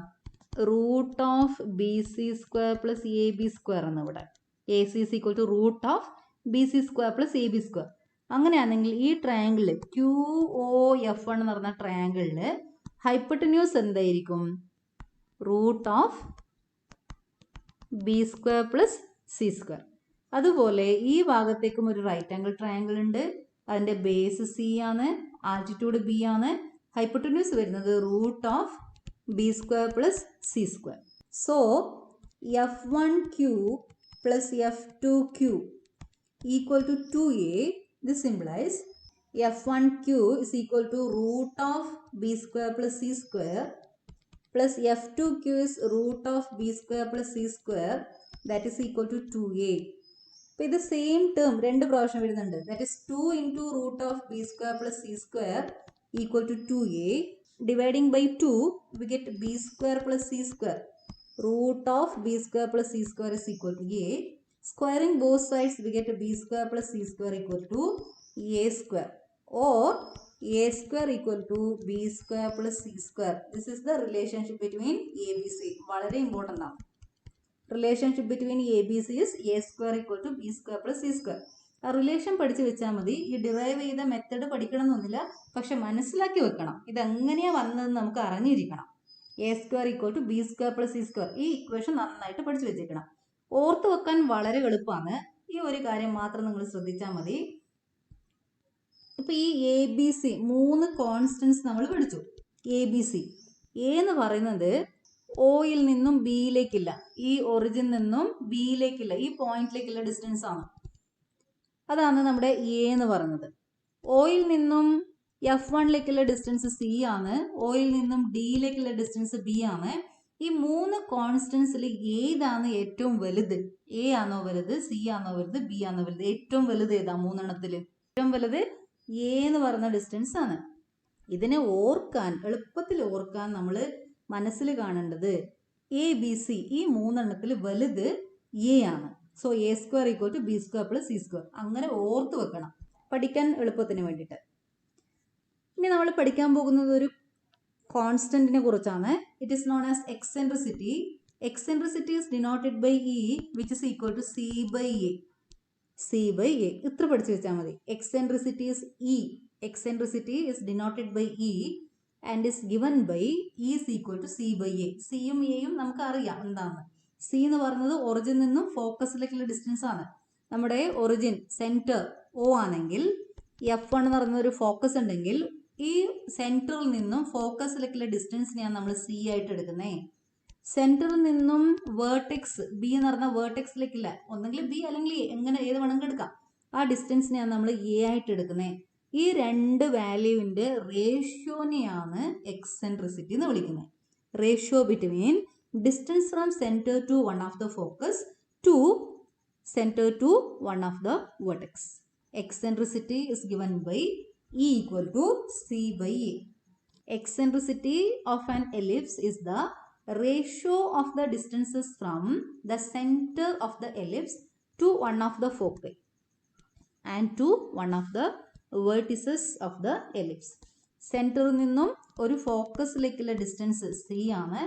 Root of BC square plus AB square ആണ്. ഇവിടെ AC is equal to root of BC square plus AB square. അങ്ങനെയാണെങ്കിൽ ഈ ട്രയാങ്കിളിൽ QOF1 എന്ന് പറഞ്ഞ ട്രയാങ്കിളിൽ ഹൈപ്പോട്ടന്യൂസ് എന്തായിരിക്കും? Root of B square plus C square. അതുപോലെ ഈ ഭാഗത്തേക്കും ഒരു റൈറ്റ് ആംഗിൾ ട്രയാങ്കിൾ ഉണ്ട്. അതിന്റെ ബേസ് C ആണ്, ആൾട്ടിറ്റ്യൂഡ് B ആണ്. ഹൈപ്പോട്ടന്യൂസ് വരുന്നത് root of B square plus C square. So F1Q plus F2Q equal to 2A. This implies F1Q is equal to root of B square plus C square plus F2Q is root of B square plus C square, that is equal to 2A. അപ്പോൾ ഇത് സെയിം ടേം രണ്ട് പ്രാവശ്യം വരുന്നുണ്ട്. That is 2 into root of B square plus C square equal to 2A. Dividing by 2 we get B square plus C square. Root of B square plus C square is equal to A. Squaring both sides we get B square plus C square equal to A square, or A square equal to B square plus C square. This is the relationship between ABC. വളരെ ഇമ്പോർട്ടൻ്റ് ആണ്. Relationship between A B C is A square equal to B square plus C square. ആ റിലേഷൻ പഠിച്ച് വെച്ചാൽ മതി. ഈ ഡിറൈവ് ചെയ്ത മെത്തഡ് പഠിക്കണം എന്നൊന്നുമില്ല, പക്ഷെ മനസ്സിലാക്കി വെക്കണം. ഇതെങ്ങനെയാണ് വന്നതെന്ന് നമുക്ക് അറിഞ്ഞിരിക്കണം. A square equal to B square plus C square, ഈ ഇക്വേഷൻ നന്നായിട്ട് പഠിച്ചു വെച്ചേക്കണം. ഓർത്ത് വെക്കാൻ വളരെ എളുപ്പമാണ്. ഈ ഒരു കാര്യം മാത്രം നിങ്ങൾ ശ്രദ്ധിച്ചാൽ മതി. ഇപ്പൊ ഈ എ ബി സി 3 കോൺസ്റ്റൻസ് നമ്മൾ പഠിച്ചു. എ ബി സി, എ എന്ന് പറയുന്നത് ഒയിൽ നിന്നും ബിയിലേക്കില്ല, ഈ ഒറിജിൻ നിന്നും ബിയിലേക്കില്ല, ഈ പോയിന്റിലേക്കുള്ള ഡിസ്റ്റൻസ് ആണ്. അതാണ് നമ്മുടെ എ എന്ന് പറയുന്നത്. ഒയിൽ നിന്നും F1ലേക്കുള്ള ഡിസ്റ്റൻസ് സി ആണ്, ഒയിൽ നിന്നും ഡിയിലേക്കുള്ള ഡിസ്റ്റൻസ് ബി ആണ്. ഈ 3 കോൺസ്റ്റൻസിൽ ഏതാണ് ഏറ്റവും വലുത്? എ ആണോ വലുത്, സി ആണോ വലുത്, ബി ആണോ വലുത്? ഏറ്റവും വലുത് ഏതാ? 3 ഏറ്റവും വലുത് എ എന്ന് പറയുന്ന ഡിസ്റ്റൻസ് ആണ്. ഇതിനെ ഓർക്കാൻ, എളുപ്പത്തിൽ ഓർക്കാൻ നമ്മൾ മനസ്സിൽ കാണേണ്ടത് എ ബി സി, ഈ 3 വലുത് എ ആണ്. So A square equal to B square plus C square. അങ്ങനെ ഓർത്ത് വെക്കണം പഠിക്കാൻ എളുപ്പത്തിന് വേണ്ടിയിട്ട്. ഇനി നമ്മൾ പഠിക്കാൻ പോകുന്നത് ഒരു കോൺസ്റ്റന്റിനെ കുറിച്ചാണ്. It is known as eccentricity. Eccentricity is denoted by E which is equal to C by A. C by A ഇത്ര പഠിച്ചു വെച്ചാൽ മതി. Eccentricity is E. Eccentricity is denoted by E and is given by E is equal to C by A. സിയും എയും നമുക്ക് അറിയാം എന്താണ്. സി എന്ന് പറയുന്നത് ഒറിജിൻ നിന്നും ഫോക്കസിലേക്കുള്ള ഡിസ്റ്റൻസ് ആണ്. നമ്മുടെ ഒറിജിൻ സെന്റർ ഒ ആണെങ്കിൽ F1 എന്ന് പറയുന്ന ഒരു ഫോക്കസ് ഉണ്ടെങ്കിൽ ഈ സെന്ററിൽ നിന്നും ഫോക്കസിലേക്കുള്ള ഡിസ്റ്റൻസിനെയാണ് നമ്മൾ സി ആയിട്ട് എടുക്കുന്നത്. സെന്ററിൽ നിന്നും വേർട്ടെക്സ് ബി എന്ന് പറഞ്ഞ വേർട്ടെക്സിലേക്കില്ല, ഒന്നെങ്കിൽ ബി അല്ലെങ്കിൽ എ, എങ്ങനെ ഏത് വേണമെങ്കിൽ എടുക്കാം. ആ ഡിസ്റ്റൻസിനെയാണ് നമ്മൾ എ ആയിട്ട് എടുക്കുന്നത്. ഈ 2 വാല്യൂവിൻ്റെ റേഷ്യോനെയാണ് എക്സെൻട്രിസിറ്റി എന്ന് വിളിക്കുന്നത്. Ratio between distance from centre to one of the focus to centre to one of the vertex. Eccentricity is given by E equal to C by A. Eccentricity of an ellipse is the ratio of the distances from the center of the ellipse to one of the foci and to one of the vertices of the ellipse. സെൻറ്ററിൽ നിന്നും ഒരു ഫോക്കസിലേക്കുള്ള ഡിസ്റ്റൻസ് സി ആണ്,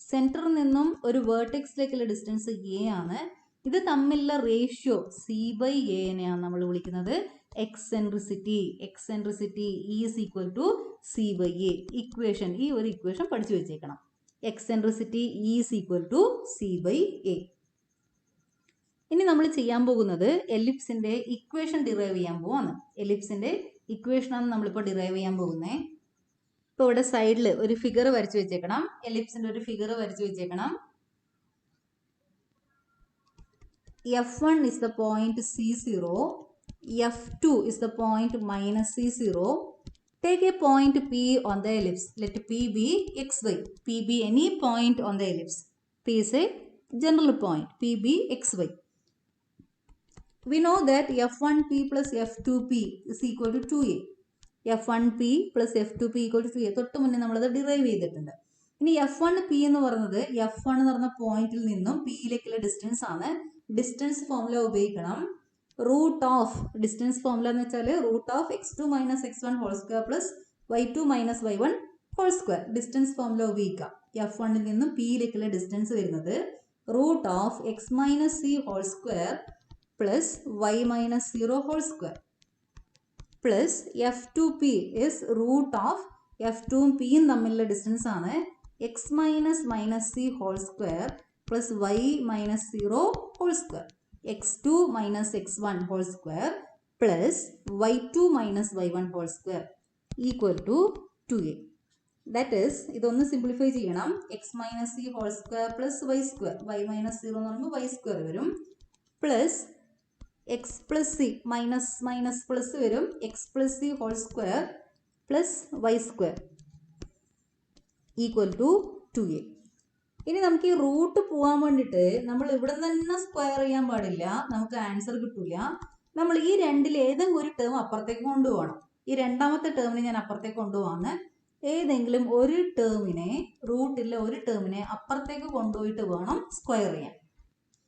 സെൻറ്ററിൽ നിന്നും ഒരു വേർട്ടെക്സിലേക്കുള്ള ഡിസ്റ്റൻസ് എ ആണ്. ഇത് തമ്മിലുള്ള റേഷ്യോ സി ബൈ എനെയാണ് നമ്മൾ വിളിക്കുന്നത് eccentricity. Eccentricity is equal to C by A. Equation, ഈ ഒരു ഇക്വേഷൻ പഠിച്ചു വെച്ചേക്കണം. Eccentricity is equal to C by A. ഇനി നമ്മൾ ചെയ്യാൻ പോകുന്നത് എലിപ്സിന്റെ ഇക്വേഷൻ ഡിറൈവ് ചെയ്യാൻ പോവാണ്. എലിപ്സിന്റെ ഇക്വേഷനാണ് നമ്മളിപ്പോൾ ഡിറൈവ് ചെയ്യാൻ പോകുന്നത്. ഇപ്പോൾ ഇവിടെ സൈഡിൽ ഒരു ഫിഗർ വരച്ചു വെച്ചേക്കണം. എലിപ്സിന്റെ ഒരു ഫിഗർ വരച്ചു വെച്ചേക്കണം. F1 is the point C0, F2 is the point minus C0. Take a point P on the ellipse. Let P be xy. P be any point on the ellipse. P is a general point. P be xy. We know that F1P plus F2P is equal to 2a. F1P plus F2P equal to 2a. തൊട്ട് മുന്നേ നമ്മളത് ഡിറൈവ് ചെയ്തിട്ടുണ്ട്. ഇനി F1P എന്ന് പറയുന്നത് F1 എന്ന് പറഞ്ഞ പോയിന്റിൽ നിന്നും Pയിലേക്കുള്ള ഡിസ്റ്റൻസ് ആണ്. ഡിസ്റ്റൻസ് ഫോർമുല ഉപയോഗിക്കണം. റൂട്ട് ഓഫ് ഡിസ്റ്റൻസ് ഫോർമുല എന്ന് വെച്ചാൽ root of x2 minus x1 whole square plus y2 minus y1 whole square. Distance formula ഉപയോഗിക്കാം. F1ൽ നിന്നും Pയിലേക്കുള്ള ഡിസ്റ്റൻസ് വരുന്നത് root of x minus C whole square plus y minus 0 whole square plus F2P is root of F2ഉം Pയും തമ്മിലുള്ള ഡിസ്റ്റൻസ് ആണ് x minus C whole square plus y minus 0 whole square, x2 minus x1 whole square plus y2 minus y1 whole square equal to 2a. That is, ഇതൊന്ന് സിംപ്ലിഫൈ ചെയ്യണം. x minus c whole square plus y square, y minus 0 എന്ന് പറയുമ്പോൾ y square വരും, plus x plus c minus plus വരും, x plus c whole square plus y square equal to 2a. ഇനി നമുക്ക് ഈ റൂട്ട് പോകാൻ വേണ്ടിയിട്ട് നമ്മൾ ഇവിടെ തന്നെ സ്ക്വയർ ചെയ്യാൻ പാടില്ല, നമുക്ക് ആൻസർ കിട്ടില്ല. നമ്മൾ ഈ രണ്ടിൽ ഏതെങ്കിലും ഒരു ടേം അപ്പുറത്തേക്ക് കൊണ്ടുപോകണം. ഈ രണ്ടാമത്തെ ടേമിനെ ഞാൻ അപ്പുറത്തേക്ക് കൊണ്ടുപോകാണ്. ഏതെങ്കിലും ഒരു ടേമിനെ, റൂട്ടിലെ ഒരു ടേമിനെ അപ്പുറത്തേക്ക് കൊണ്ടുപോയിട്ട് വേണം സ്ക്വയർ ചെയ്യാൻ.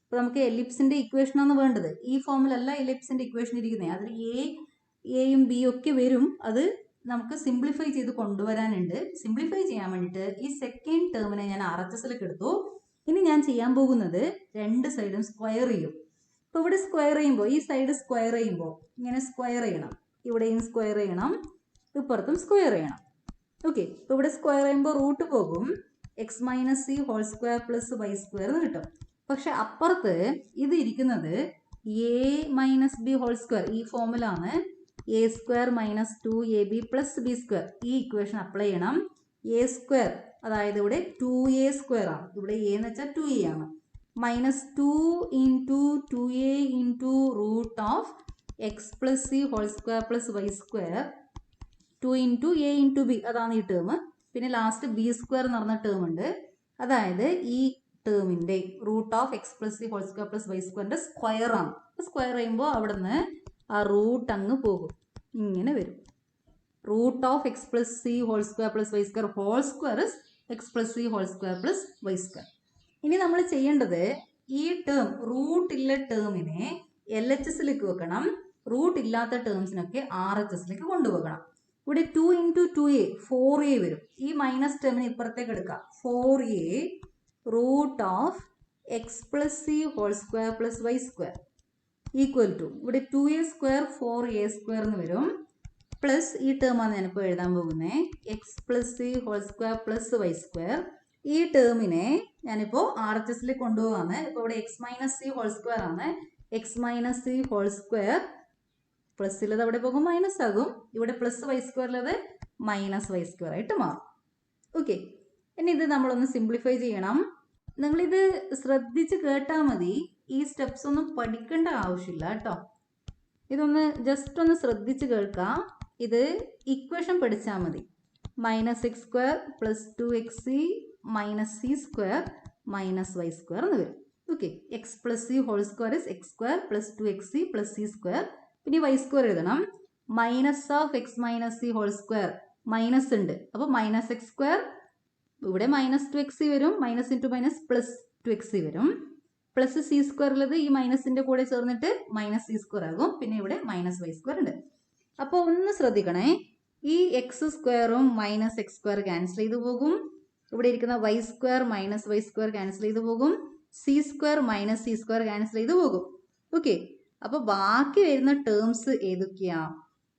അപ്പോൾ നമുക്ക് എലിപ്സിന്റെ ഇക്വേഷനാണ് വേണ്ടത്. ഈ ഫോമിലല്ല എലിപ്സിന്റെ ഇക്വേഷൻ ഇരിക്കുന്നത്. അതിൽ എയും ബിയും ഒക്കെ വരും. അത് നമുക്ക് സിംപ്ലിഫൈ ചെയ്ത് കൊണ്ടുവരാനുണ്ട്. സിംപ്ലിഫൈ ചെയ്യാൻ വേണ്ടിയിട്ട് ഈ സെക്കൻഡ് ടേമിനെ ഞാൻ RHSലേക്ക് എടുത്തു. ഇനി ഞാൻ ചെയ്യാൻ പോകുന്നത് രണ്ട് സൈഡും സ്ക്വയർ ചെയ്യും. അപ്പോൾ ഇവിടെ സ്ക്വയർ ചെയ്യുമ്പോൾ ഈ സൈഡ് സ്ക്വയർ ചെയ്യുമ്പോൾ ഇങ്ങനെ സ്ക്വയർ ചെയ്യണം, ഇവിടെയും സ്ക്വയർ ചെയ്യണം, ഇപ്പുറത്തും സ്ക്വയർ ചെയ്യണം. ഓക്കെ, അപ്പോൾ ഇവിടെ സ്ക്വയർ ചെയ്യുമ്പോൾ റൂട്ട് പോകും, X minus C whole square plus Y square എന്ന് കിട്ടും. പക്ഷെ അപ്പുറത്ത് ഇത് ഇരിക്കുന്നത് A minus B whole square, ഈ ഫോമിലാണ് A square minus 2ab plus B square. ഈ ഇക്വേഷൻ അപ്ലൈ ചെയ്യണം. എ സ്ക്വയർ അതായത് ഇവിടെ 2a സ്ക്വയർ ആണ്, ഇവിടെ എ എന്ന് വെച്ചാൽ 2a ആണ്, minus 2 into 2a into root of X plus C whole square plus Y square 2 into A into B, അതാണ് ഈ ടേം. പിന്നെ ലാസ്റ്റ് ബി സ്ക്വയർ എന്ന് പറഞ്ഞ ടേം ഉണ്ട്, അതായത് ഈ ടേമിൻ്റെ root of X plus C whole square plus Y സ്ക്വയറിൻ്റെ സ്ക്വയർ ആണ്. സ്ക്വയർ ചെയ്യുമ്പോൾ അവിടെ നിന്ന് ആ റൂട്ട് അങ്ങ് പോകും, ഇങ്ങനെ വരും. Root of X plus C whole square plus Y square whole square is X plus C whole square plus Y square. ഇനി നമ്മൾ ചെയ്യേണ്ടത് ഈ ടേം റൂട്ട് ഉള്ള ടേമിനെ എൽ എച്ച് എസിലേക്ക് വെക്കണം, റൂട്ട് ഇല്ലാത്ത ടേംസിനൊക്കെ ആർ എച്ച് എസിലേക്ക് കൊണ്ടുപോകണം. ഇവിടെ 2 ഇൻറ്റു 2a 4a വരും, ഈ മൈനസ് ടേമിന് ഇപ്പുറത്തേക്ക് എടുക്കാം. 4a root of X plus C whole square plus Y square equal to ഇവിടെ 2a സ്ക്വയർ 4a സ്ക്വയർ എന്ന് വരും, പ്ലസ് ഈ ടേമാണ് ഞാനിപ്പോൾ എഴുതാൻ പോകുന്നത് X plus C whole square plus Y square. ഈ ടേമിനെ ഞാനിപ്പോൾ ആർ എച്ച് എസിലേക്ക് കൊണ്ടുപോകാണ്. ഇപ്പോൾ ഇവിടെ X minus C whole square ആണ്, X minus C whole square plus ഉള്ളത് അവിടെ പോകും മൈനസ് ആകും, ഇവിടെ പ്ലസ് വൈ സ്ക്വയറിലത് മൈനസ് വൈ സ്ക്വയർ ആയിട്ട് മാറും. ഓക്കെ, ഇനി ഇത് നമ്മളൊന്ന് സിംപ്ലിഫൈ ചെയ്യണം. നിങ്ങളിത് ശ്രദ്ധിച്ച് കേട്ടാൽ മതി, ഈ സ്റ്റെപ്സ് ഒന്നും പഠിക്കേണ്ട ആവശ്യമില്ല കേട്ടോ. ഇതൊന്ന് ജസ്റ്റ് ഒന്ന് ശ്രദ്ധിച്ച് കേൾക്കാം. ഇത് ഇക്വേഷൻ പഠിച്ചാൽ മതി. Minus X square plus 2xc minus C square minus Y square എന്ന് വരും. Okay, X plus C whole square is X square plus 2xc plus C square. പിന്നെ വൈ സ്ക്വയർ എഴുതണം. Minus of X minus C whole square minus ഉണ്ട്, അപ്പോൾ മൈനസ് എക്സ് സ്ക്വയർ ഇവിടെ മൈനസ് 2xc വരും, minus into minus plus 2xc വരും, പ്ലസ് സി സ്ക്വയർ ഉള്ളത് ഈ മൈനസിൻ്റെ കൂടെ ചേർന്നിട്ട് മൈനസ് സി സ്ക്വയർ ആകും, പിന്നെ ഇവിടെ മൈനസ് വൈ സ്ക്വയർ ഉണ്ട്. അപ്പോൾ ഒന്ന് ശ്രദ്ധിക്കണേ, ഈ എക്സ് സ്ക്വയറും മൈനസ് എക്സ് സ്ക്വയർ ക്യാൻസൽ ചെയ്ത് പോകും, ഇവിടെ ഇരിക്കുന്ന Y square minus Y square cancel ചെയ്ത് പോകും, C square minus C square cancel ചെയ്ത് പോകും. ഓക്കെ, അപ്പോൾ ബാക്കി വരുന്ന ടേംസ് ഏതൊക്കെയാ?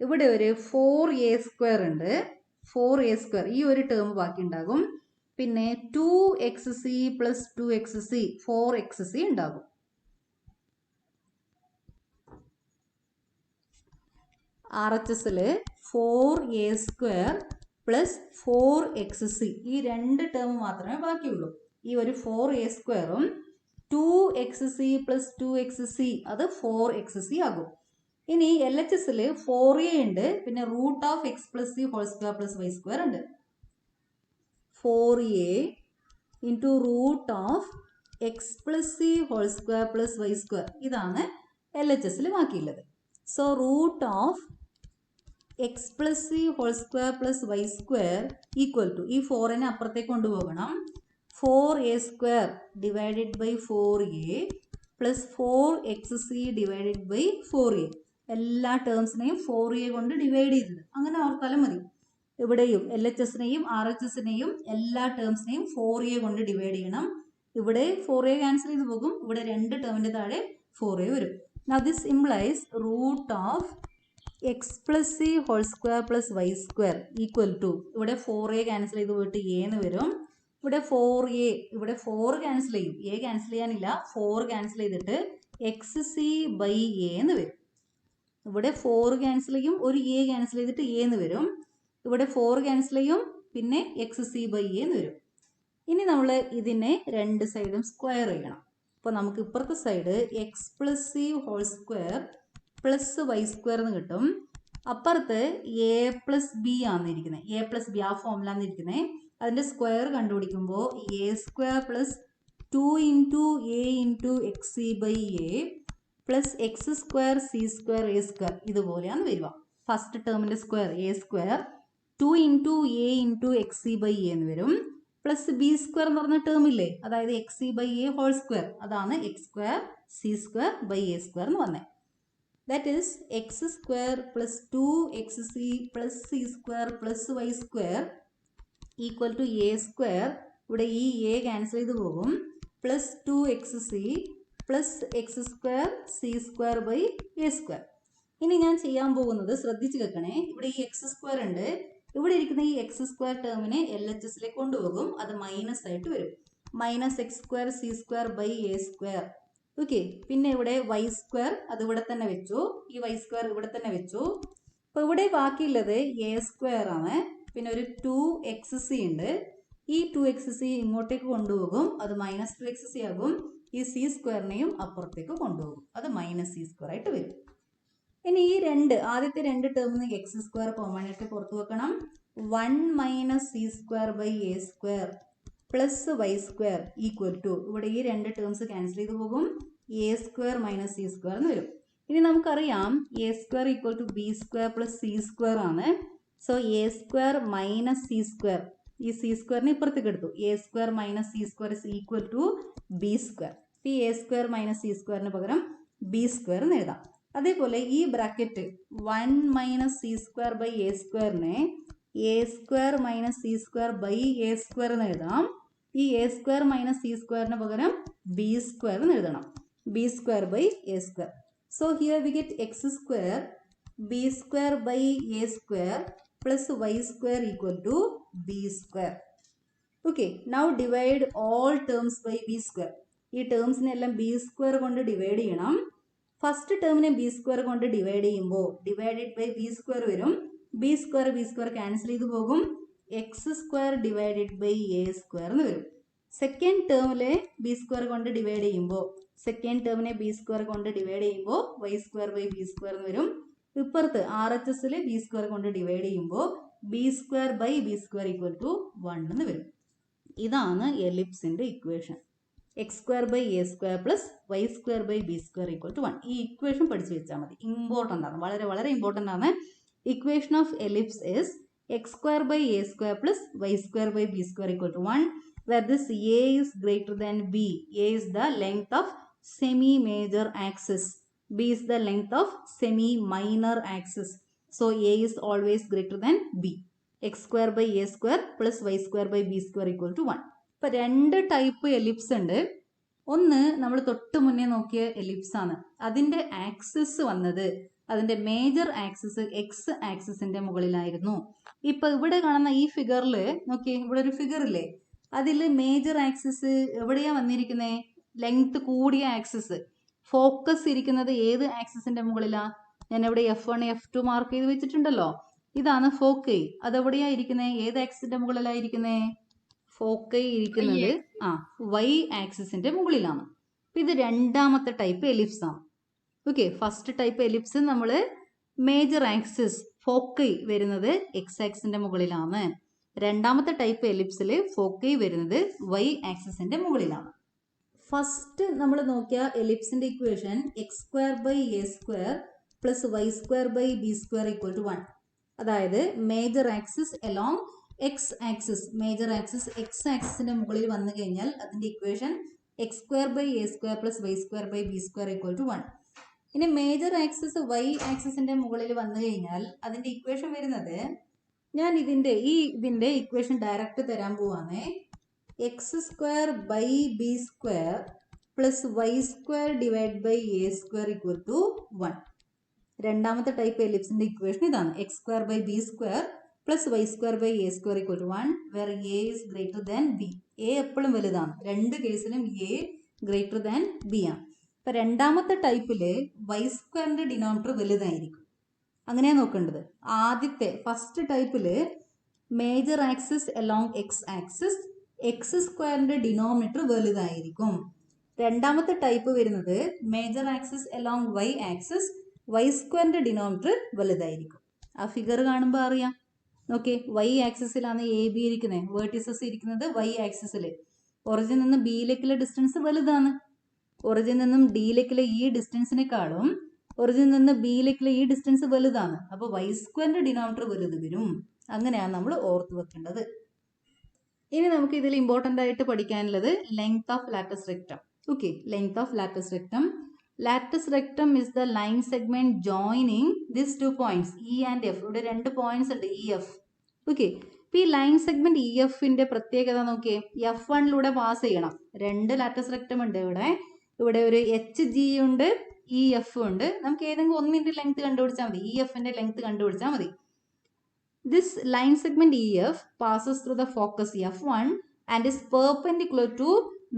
ഇവിടെ ഒരു 4a സ്ക്വയർ ഉണ്ട്, 4a സ്ക്വയർ ഈ ഒരു ടേം ബാക്കി ഉണ്ടാകും. പിന്നെ 2xc പ്ലസ് 2xc 4xc ഉണ്ടാകും. ആർ എച്ച് എസിൽ 4a സ്ക്വയർ പ്ലസ് 4xc ഈ രണ്ട് ടേം മാത്രമേ ബാക്കിയുള്ളൂ. ഈ ഒരു 4a സ്ക്വയറും 2xc പ്ലസ് 2xc അത് 4xc ആകും. ഇനി എൽ എച്ച് എസിൽ 4a ഉണ്ട്, പിന്നെ root of X plus C whole square plus Y square ഉണ്ട്. 4a into root of X plus C whole square plus Y square ഇതാണ് എൽ എച്ച് എസിൽ ബാക്കിയുള്ളത്. So root of X plus C whole square plus Y square equal to ഈ 4നെ അപ്പുറത്തേക്ക് കൊണ്ടുപോകണം. 4a square divided by 4a plus 4xc divided by 4a. എല്ലാ ടേംസിനെയും 4a കൊണ്ട് ഡിവൈഡ് ചെയ്തത് അങ്ങനെ ഓർത്താലും മതി. ഇവിടെയും എൽ എച്ച് എസിനെയും ആർ എച്ച് എസിനെയും എല്ലാ ടേംസിനെയും 4a കൊണ്ട് ഡിവൈഡ് ചെയ്യണം. ഇവിടെ 4a ക്യാൻസൽ ചെയ്ത് പോകും, ഇവിടെ രണ്ട് ടേമിൻ്റെ താഴെ 4a വരും. Now this implies root of x plus c whole square plus y square equal to ഇവിടെ 4a ക്യാൻസൽ ചെയ്ത് പോയിട്ട് a എന്ന് വരും. ഇവിടെ 4a ഇവിടെ 4 ക്യാൻസൽ ചെയ്യും, a ക്യാൻസൽ ചെയ്യാനില്ല, 4 ക്യാൻസൽ ചെയ്തിട്ട് xc ബൈ a എന്ന് വരും. ഇവിടെ 4 ക്യാൻസൽ ചെയ്യും, ഒരു a ക്യാൻസൽ ചെയ്തിട്ട് a എന്ന് വരും. ഇവിടെ 4 ക്യാൻസൽ ചെയ്യും, പിന്നെ xc ബൈ a എന്ന് വരും. ഇനി നമ്മൾ ഇതിനെ രണ്ട് സൈഡും സ്ക്വയർ ചെയ്യണം. അപ്പോൾ നമുക്ക് ഇപ്പുറത്തെ side X plus C whole square plus Y square എന്ന് കിട്ടും. അപ്പുറത്ത് എ പ്ലസ് ബി ആണെന്നിരിക്കുന്നത്, എ പ്ലസ് ബി ആ ഫോമിലാന്നിരിക്കുന്നത്. അതിൻ്റെ സ്ക്വയർ കണ്ടുപിടിക്കുമ്പോൾ A square plus 2 into A into X C by A plus X square C square A square ഇതുപോലെയാണ് വരിക. ഫസ്റ്റ് ടേമിൻ്റെ square A square 2 into A into X C by A എന്ന് വരും. പ്ലസ് ബി സ്ക്വയർ എന്ന് പറഞ്ഞ ടേം ഇല്ലേ, അതായത് X C by A whole square, അതാണ് X square C square by A square എന്ന് പറഞ്ഞത്. That is X square plus 2xc plus C square plus Y square equal to A square. ഇവിടെ ഈ എ ക്യാൻസൽ ചെയ്ത് പോകും, plus 2xc plus X square C square by A square. ഇനി ഞാൻ ചെയ്യാൻ പോകുന്നത് ശ്രദ്ധിച്ച് വെക്കണേ, ഇവിടെ ഈ എക്സ് സ്ക്വയർ ഉണ്ട്, ഇവിടെ ഇരിക്കുന്ന ഈ എക്സ് സ്ക്വയർ ടേമിനെ എൽ എച്ച് എസിലേക്ക് കൊണ്ടുപോകും, അത് മൈനസ് ആയിട്ട് വരും. Minus X square C square by A square. Okay, പിന്നെ ഇവിടെ വൈ സ്ക്വയർ അത് ഇവിടെ തന്നെ വെച്ചു, ഈ വൈ സ്ക്വയർ ഇവിടെ തന്നെ വെച്ചു. അപ്പോൾ ഇവിടെ ബാക്കിയുള്ളത് എ സ്ക്വയർ ആണ്, പിന്നെ ഒരു 2xc ഉണ്ട്. ഈ 2xc ഇങ്ങോട്ടേക്ക് കൊണ്ടുപോകും, അത് മൈനസ് 2xc ആകും. ഈ സി സ്ക്വയറിനെയും അപ്പുറത്തേക്ക് കൊണ്ടുപോകും, അത് മൈനസ് സി സ്ക്വയർ ആയിട്ട് വരും. ഇനി ഈ ആദ്യത്തെ രണ്ട് ടേമിൽ നിന്ന് എക്സ് സ്ക്വയർ കോമൺ ആയിട്ട് പുറത്തു വെക്കണം. 1 minus C square by A square plus Y square equal to, ഇവിടെ ഈ രണ്ട് ടേംസ് ക്യാൻസൽ ചെയ്ത് പോകും, A square minus C square എന്ന് വരും. ഇനി നമുക്കറിയാം A square equal to B square plus C square ആണ്. So A square minus C square, ഈ സി സ്ക്വയറിനെ ഇപ്പുറത്തേക്ക് എടുത്തു, A square minus C square is equal to B square. ഈ എ സ്ക്വയർ മൈനസ് സി സ്ക്വയറിന് പകരം ബി സ്ക്വയർ എന്ന് എഴുതാം. അതേപോലെ ഈ bracket 1 minus C square by A സ്ക്വയറിനെ A square minus C square by A square എന്ന് എഴുതാം. ഈ എ സ്ക്വയർ മൈനസ് സി സ്ക്വയറിന് പകരം ബി സ്ക്വയർ എന്ന് എഴുതണം, B square by A square. So here we get X square B square by A square plus Y square equal to B square. Okay, now divide all terms by B square. ഈ ടേംസിനെല്ലാം ബി സ്ക്വയർ കൊണ്ട് ഡിവൈഡ് ചെയ്യണം. ഫസ്റ്റ് ടേമിനെ ബി സ്ക്വയർ കൊണ്ട് ഡിവൈഡ് ചെയ്യുമ്പോൾ ഡിവൈഡഡ് ബൈ ബി സ്ക്വയർ വരും, ബി സ്ക്വയർ ക്യാൻസൽ ചെയ്ത് പോകും, X square divided by A square എന്ന് വരും. സെക്കൻഡ് ടേമിലെ ബി സ്ക്വയർ കൊണ്ട് ഡിവൈഡ് ചെയ്യുമ്പോൾ സെക്കൻഡ് ടേമിനെ ബി സ്ക്വയർ കൊണ്ട് ഡിവൈഡ് ചെയ്യുമ്പോൾ Y square by B square എന്ന് വരും. ഇപ്പുറത്ത് ആർ എച്ച് എസിൽ ബി സ്ക്വയർ കൊണ്ട് ഡിവൈഡ് ചെയ്യുമ്പോൾ B square by B square equal to 1 എന്ന് വരും. ഇതാണ് എലിപ്സിന്റെ equation. X square by A square plus Y square by B square equal to 1. ഈ ഇക്വേഷൻ പഠിച്ചു വെച്ചാൽ മതി, ഇമ്പോർട്ടൻ്റ് ആണ്, വളരെ വളരെ ഇമ്പോർട്ടൻ്റ് ആണ്. Equation of ellipse is X square by A square plus Y square by B square equal to 1, where this a is greater than b. A is the length of semi-major axis, b is the length of semi-minor axis. So a is always greater than b. x square by a square plus y square by b square equal to 1. ഇപ്പോൾ രണ്ട് ടൈപ്പ് എലിപ്സ് ഉണ്ട്. ഒന്ന് നമ്മൾ തൊട്ട് മുന്നേ നോക്കിയ എലിപ്സ് ആണ്, അതിൻ്റെ ആക്സിസ് വന്നത്, അതിൻ്റെ മേജർ ആക്സിസ് എക്സ് ആക്സിസിൻ്റെ മുകളിലായിരുന്നു. ഇപ്പോൾ ഇവിടെ കാണുന്ന ഈ ഫിഗറിൽ നോക്കിയേ, ഇവിടെ ഒരു ഫിഗർ ഇല്ലേ, അതിൽ മേജർ ആക്സിസ് എവിടെയാണ് വന്നിരിക്കുന്നത്? ലെങ്ത് കൂടിയ ആക്സിസ്. ഫോക്കസ് ഇരിക്കുന്നത് ഏത് ആക്സിസിൻ്റെ മുകളിലാണ്? ഞാൻ ഇവിടെ F1 F2 മാർക്ക് ചെയ്ത് വെച്ചിട്ടുണ്ടല്ലോ, ഇതാണ് ഫോക്കൈ. അതെവിടെയാണ് ഇരിക്കുന്നത്? ഏത് ആക്സിസിൻ്റെ മുകളിലായിരിക്കുന്നത്? ഫോക്കൈ ഇരിക്കുന്നത് വൈ ആക്സിസിൻ്റെ മുകളിലാണ്. അപ്പം ഇത് രണ്ടാമത്തെ ടൈപ്പ് എലിപ്സ് ആണ്. ഓക്കെ, ഫസ്റ്റ് ടൈപ്പ് എലിപ്സ് നമ്മൾ മേജർ ആക്സിസ് ഫോക്കൈ വരുന്നത് എക്സ് ആക്സിസിൻ്റെ മുകളിലാണ്. രണ്ടാമത്തെ ടൈപ്പ് എലിപ്സിൽ ഫോക്കൈ വരുന്നത് വൈ ആക്സിസിൻ്റെ മുകളിലാണ്. ഫസ്റ്റ് നമ്മൾ നോക്കിയ എലിപ്സിൻ്റെ equation X square by A square plus Y square by B square equal to 1. അതായത് major axis along X axis, major axis X ആക്സിസിൻ്റെ മുകളിൽ വന്നു കഴിഞ്ഞാൽ അതിൻ്റെ equation X square by A square plus Y square by B square equal to 1. ഇനി മേജർ ആക്സിസ് വൈ ആക്സിസിൻ്റെ മുകളിൽ വന്നു കഴിഞ്ഞാൽ അതിൻ്റെ ഇക്വേഷൻ വരുന്നത്, ഞാൻ ഇതിൻ്റെ ഇക്വേഷൻ ഡയറക്റ്റ് തരാൻ പോവാണ്. X square by B square plus Y square divide by A square equal to 1. രണ്ടാമത്തെ ടൈപ്പ് എലിപ്സിൻ്റെ ഇക്വേഷൻ ഇതാണ്, X square by B square plus Y square by A square equal to 1, where A is greater than B. A എപ്പോഴും വലുതാണ്, രണ്ട് കേസിലും എ ഗ്രേറ്റർ ദാൻ ബി ആണ്. ഇപ്പം രണ്ടാമത്തെ ടൈപ്പിൽ വൈ സ്ക്വയറിൻ്റെ ഡിനോമിനേറ്റർ വലുതായിരിക്കും, അങ്ങനെയാണ് നോക്കേണ്ടത്. ആദ്യത്തെ ഫസ്റ്റ് ടൈപ്പിൽ major axis along X axis X സ്ക്വയറിൻ്റെ ഡിനോമിനേറ്റർ വലുതായിരിക്കും. രണ്ടാമത്തെ ടൈപ്പ് വരുന്നത് major axis along Y axis Y സ്ക്വയറിൻ്റെ ഡിനോമിനേറ്റർ വലുതായിരിക്കും. ആ ഫിഗർ കാണുമ്പോൾ അറിയാം. ഓക്കെ, വൈ ആക്സിസിലാണ് എ ബി ഇരിക്കുന്നത്, വേർട്ടിസസ് ഇരിക്കുന്നത് വൈ ആക്സിസിൽ. ഒറിജിൻ നിന്ന് ബിയിലേക്കുള്ള ഡിസ്റ്റൻസ് വലുതാണ്, ഒറിജിൻ നിന്നും ഡിയിലേക്കുള്ള ഈ ഡിസ്റ്റൻസിനേക്കാളും ഒറിജിൻ നിന്ന് ബിയിലേക്കുള്ള ഈ ഡിസ്റ്റൻസ് വലുതാണ്. അപ്പോൾ വൈ സ്ക്വയറിൻ്റെ ഡിനോമിനേറ്റർ വലുത് വരും. അങ്ങനെയാണ് നമ്മൾ ഓർത്ത് വെക്കേണ്ടത്. ഇനി നമുക്ക് ഇതിൽ ഇമ്പോർട്ടൻ്റ് ആയിട്ട് പഠിക്കാനുള്ളത് length of latus rectum. Okay, length of latus rectum. Latus rectum is the line segment joining this 2 points E and F. ഇവിടെ രണ്ട് പോയിന്റ്സ് ഉണ്ട്, ഇ എഫ്. ഓക്കെ, ഇപ്പം ഈ ലൈൻ സെഗ്മെന്റ് ഇ എഫിന്റെ പ്രത്യേകത നോക്കിയേ, F1 പാസ് ചെയ്യണം. 2 ലാറ്റസ് റെക്ടം ഉണ്ട് ഇവിടെ. ഇവിടെ ഒരു HG ഉണ്ട്, EF ഉണ്ട്. നമുക്ക് ഏതെങ്കിലും ഒന്നിന്റെ ലെങ്ത് കണ്ടുപിടിച്ചാൽ മതി. EFന്റെ ലെങ്ത് കണ്ടുപിടിച്ചാൽ മതി. This line segment EF passes through the focus F1 and is perpendicular to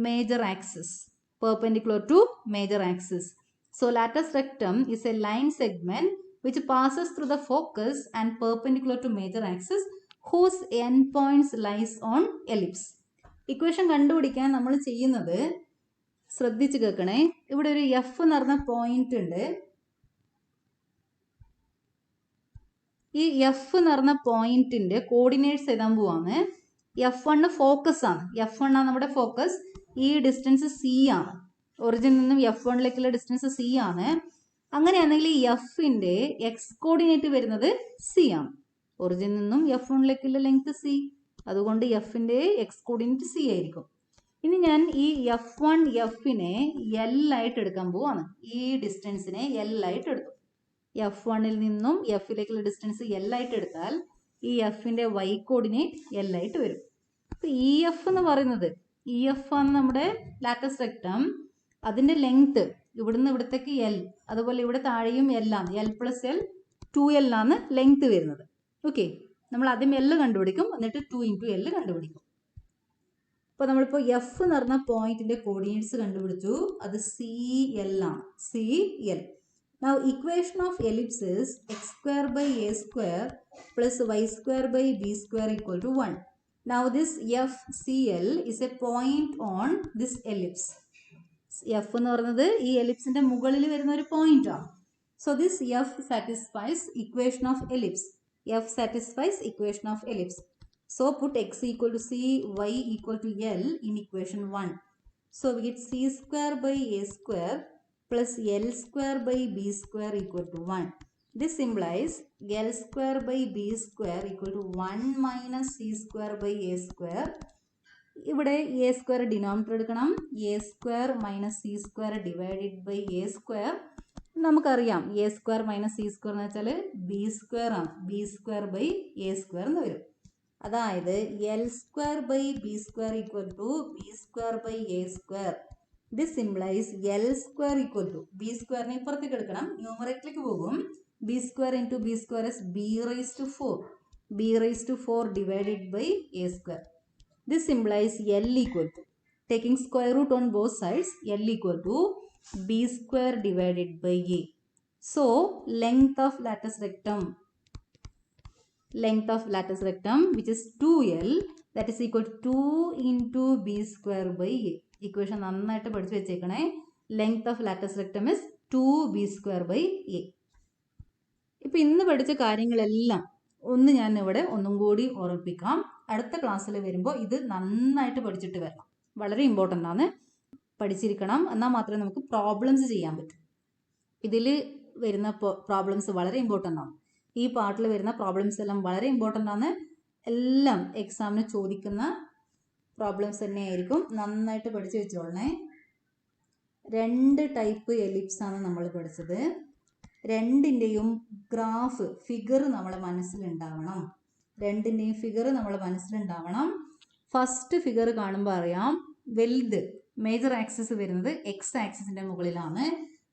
major axis. Perpendicular to major axis. So latus rectum is a line segment which passes through the focus and perpendicular to major axis whose endpoints lies on ellipse. Equation കണ്ടുപിടിക്കാൻ നമ്മൾ ചെയ്യുന്നത്, ശ്രദ്ധിച്ച് കേൾക്കണേ, ഇവിടെ ഒരു F എന്ന് പറഞ്ഞ പോയിന്റ് ഉണ്ട്. ഈ F എന്ന് പറഞ്ഞ പോയിന്റിന്റെ കോർഡിനേറ്റ്സ് എഴുതാൻ പോവാണ്. F1 ഫോക്കസ് ആണ്. F1 ആണ് നമ്മുടെ ഫോക്കസ്. ഈ ഡിസ്റ്റൻസ് C ആണ്. ഒറിജിനിൽ നിന്നും F1ലേക്കുള്ള ഡിസ്റ്റൻസ് C ആണ്. അങ്ങനെയാണെങ്കിൽ ഈ Fന്റെ എക്സ് കോർഡിനേറ്റ് വരുന്നത് C ആണ്. ഒറിജിനിൽ നിന്നും F1ലേക്കുള്ള ലെങ്ത് C. അതുകൊണ്ട് Fന്റെ എക്സ് കോർഡിനേറ്റ് C ആയിരിക്കും. ഇനി ഞാൻ ഈ F1 Fനെ L ആയിട്ട് എടുക്കാൻ പോവാണ്. ഈ ഡിസ്റ്റൻസിനെ L ആയിട്ട് എടുത്തു. F1ൽ നിന്നും Fലേക്കുള്ള ഡിസ്റ്റൻസ് L ആയിട്ട് എടുത്താൽ ഈ Fന്റെ y കോർഡിനേറ്റ് L ആയിട്ട് വരും. അപ്പോൾ EF എന്ന് പറയുന്നത്, EF ആണ് നമ്മുടെ ലാറ്റസ് റെക്ടം. അതിന്റെ ലെങ്ത് ഇവിടുന്ന് ഇവിടത്തേക്ക് L, അതുപോലെ ഇവിടെ താഴെയും L ആണ്. L പ്ലസ് L 2L ആണ് ലെങ്ത് വരുന്നത്. ഓക്കെ, നമ്മൾ ആദ്യം L കണ്ടുപിടിക്കും, എന്നിട്ട് 2 into L കണ്ടുപിടിക്കും. അപ്പോൾ നമ്മളിപ്പോൾ F എന്ന് പറഞ്ഞ പോയിന്റിന്റെ കോർഡിനേറ്റ്സ് കണ്ടുപിടിച്ചു. അത് CL ആണ്. CL. Now equation of ellipse is x square by a square plus y square by b square equal to 1. Now this FCL is a point on this ellipse. F എന്ന് പറയുന്നത് ഈ എലിപ്സിന്റെ മുകളിൽ വരുന്ന ഒരു പോയിന്റ് ആണ്. So this F satisfies equation of ellipse. F satisfies equation of ellipse. So put x equal to c, y equal to L in equation 1. So we get c square by a square plus L square by b square equal to 1. This implies L square by b square equal to 1 minus c square by a square. ഇവിടെ a square ഡിനോമിനേറ്റർ എടുക്കണം. a square minus c square divided by a square. നമുക്കറിയാം a square minus c square എന്ന് വെച്ചാൽ b square ആണ്. b square by a square എന്ന് വരും. അതായത് L square by b square equal to b square by a square. This implies L square equal to b square നെ ഇപ്പുറത്തേക്ക് എടുക്കണം, ന്യൂമറേറ്ററിലേക്ക് പോകും. b square into b square is b raised to 4. b raised to 4 divided by a square. This implies L equal to, taking square root on both sides, L equal to b square divided by a. So length of lattice rectum which is 2L, that is equal to 2 into b square by a. Equation നന്നായിട്ട് പഠിച്ചു വെച്ചേക്കണേ. Length of lattice rectum is 2b square by a. ഇപ്പം ഇന്ന് പഠിച്ച കാര്യങ്ങളെല്ലാം ഒന്ന് ഞാൻ ഇവിടെ ഒന്നും കൂടി ഓർമ്മിപ്പിക്കാം. അടുത്ത ക്ലാസ്സിൽ വരുമ്പോൾ ഇത് നന്നായിട്ട് പഠിച്ചിട്ട് വരണം. വളരെ ഇമ്പോർട്ടൻ്റ് ആണ്, പഠിച്ചിരിക്കണം. എന്നാൽ മാത്രമേ നമുക്ക് പ്രോബ്ലംസ് ചെയ്യാൻ പറ്റൂ. ഇതിൽ വരുന്ന പ്രോബ്ലംസ് വളരെ ഇമ്പോർട്ടൻ്റ് ആണ്. ഈ പാർട്ടിൽ വരുന്ന പ്രോബ്ലംസ് എല്ലാം വളരെ ഇമ്പോർട്ടൻ്റ് ആണ്. എല്ലാം എക്സാമിന് ചോദിക്കുന്ന പ്രോബ്ലംസ് തന്നെയായിരിക്കും. നന്നായിട്ട് പഠിച്ചു വെച്ചോളണേ. 2 ടൈപ്പ് എലിപ്സ് ആണ് നമ്മൾ പഠിച്ചത്. രണ്ടിൻ്റെയും ഗ്രാഫ് ഫിഗർ നമ്മളെ മനസ്സിലുണ്ടാവണം. ഫസ്റ്റ് ഫിഗർ കാണുമ്പോൾ അറിയാം, വലുത് മേജർ ആക്സിസ് വരുന്നത് എക്സ് ആക്സിസിന്റെ മുകളിലാണ്.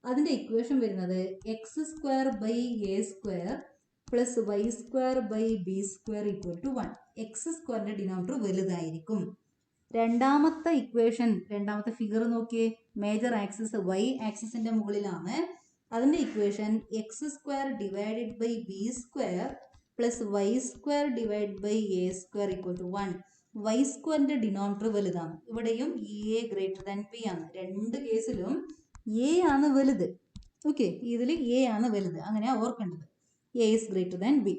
അതിന്റെ ഇക്വേഷൻ വരുന്നത് X square by A square plus Y square by B square equal to 1. X സ്ക്വയറിന്റെ ഡിനോമിനേറ്റർ വലുതായിരിക്കും. രണ്ടാമത്തെ ഇക്വേഷൻ, രണ്ടാമത്തെ ഫിഗർ നോക്കിയേ, മേജർ ആക്സിസ് വൈ ആക്സിസിന്റെ മുകളിലാണ്. അതിന്റെ equation X square divided by B square plus Y square divide by A square equal to 1. Y സ്ക്വയറിന്റെ ഡിനോമിനേറ്റർ വലുതാണ്. ഇവിടെയും എ ഗ്രേറ്റർ ദാൻ ബി ആണ്. രണ്ട് കേസിലും എ ആണ് വലുത്. ഓക്കെ, ഇതിൽ എ ആണ് വലുത്, അങ്ങനെയാ ഓർക്കേണ്ടത്. A is greater than B.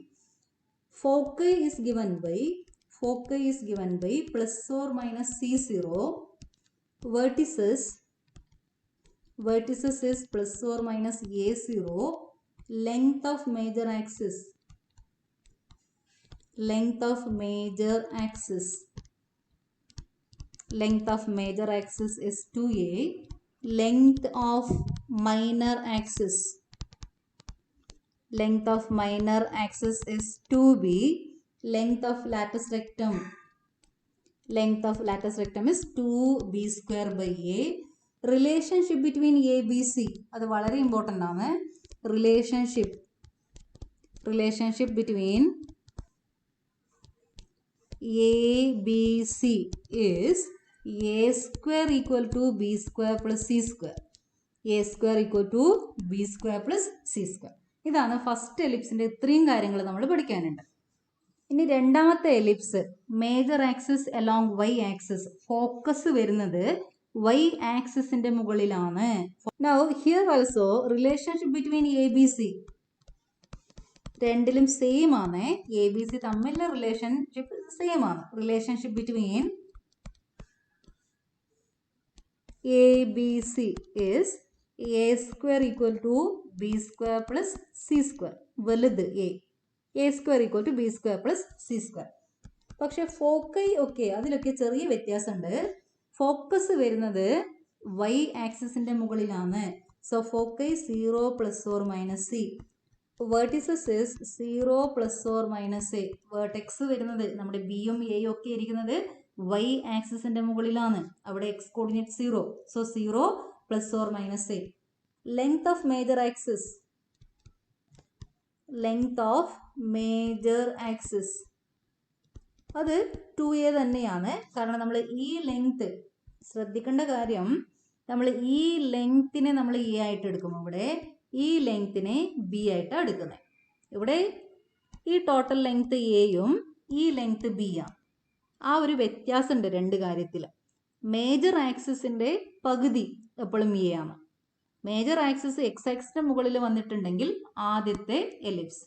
Foci is given by plus or minus C0. Vertices is plus or minus A0. Length of major axis is 2A. Length of minor axis is 2B. length of lattice rectum is 2b square by a. Relationship between a, b, c, അത് വളരെ ഇമ്പോർട്ടൻ്റ് ആണ്. Relationship between a, b, c is a square equal to b square plus c square. a square equal to b square plus c square. ഇതാണ് ഫസ്റ്റ് എലിപ്സിൻ്റെ ഇത്രയും കാര്യങ്ങൾ നമ്മൾ പഠിക്കാനുണ്ട്. ഇനി രണ്ടാമത്തെ ellipse major axis along Y axis. Focus വരുന്നത് വൈ ആക്സിസിന്റെ മുകളിലാണ്. Now here also relationship between A B c രണ്ടിലും സെയിം ആണ്. എ ബി സി തമ്മിലുള്ള റിലേഷൻഷിപ്പ് സെയിം ആണ്. Relationship between A B C is A square equal to B square plus C square. വലുത് a square equal to B square plus C square. പക്ഷെ ഫോക്കൈ ഒക്കെ അതിലൊക്കെ ചെറിയ വ്യത്യാസമുണ്ട്. ഫോക്കസ് വരുന്നത് വൈ ആക്സിസിന്റെ മുകളിലാണ്. So foci 0 plus or minus c. Vertices is 0 plus or minus A. Vertex വരുന്നത് നമ്മുടെ ബിയും എയും ഒക്കെ ഇരിക്കുന്നത് വൈ ആക്സിസിന്റെ മുകളിലാണ്. അവിടെ X coordinate 0. So 0 plus or minus A. Length of major axis അത് 2a തന്നെയാണ്. കാരണം നമ്മൾ ഈ ലെങ്ത് ശ്രദ്ധിക്കേണ്ട കാര്യം, നമ്മൾ ഈ ലെങ്ത്തിനെ നമ്മൾ എ ആയിട്ട് എടുക്കും. ഇവിടെ ഈ ലെങ്ത്തിനെ ബി ആയിട്ടാണ് എടുക്കുന്നത്. ഇവിടെ ഈ ടോട്ടൽ ലെങ്ത് എയും ഈ ലെങ്ത് ബി ആണ്. ആ ഒരു വ്യത്യാസമുണ്ട് രണ്ട് കാര്യത്തിൽ. മേജർ ആക്സിസിൻ്റെ പകുതി എപ്പോഴും എ ആണ്. മേജർ ആക്സിസ് എക്സ് ആക്സിന്റെ മുകളിൽ വന്നിട്ടുണ്ടെങ്കിൽ ആദ്യത്തെ എലിപ്സ്.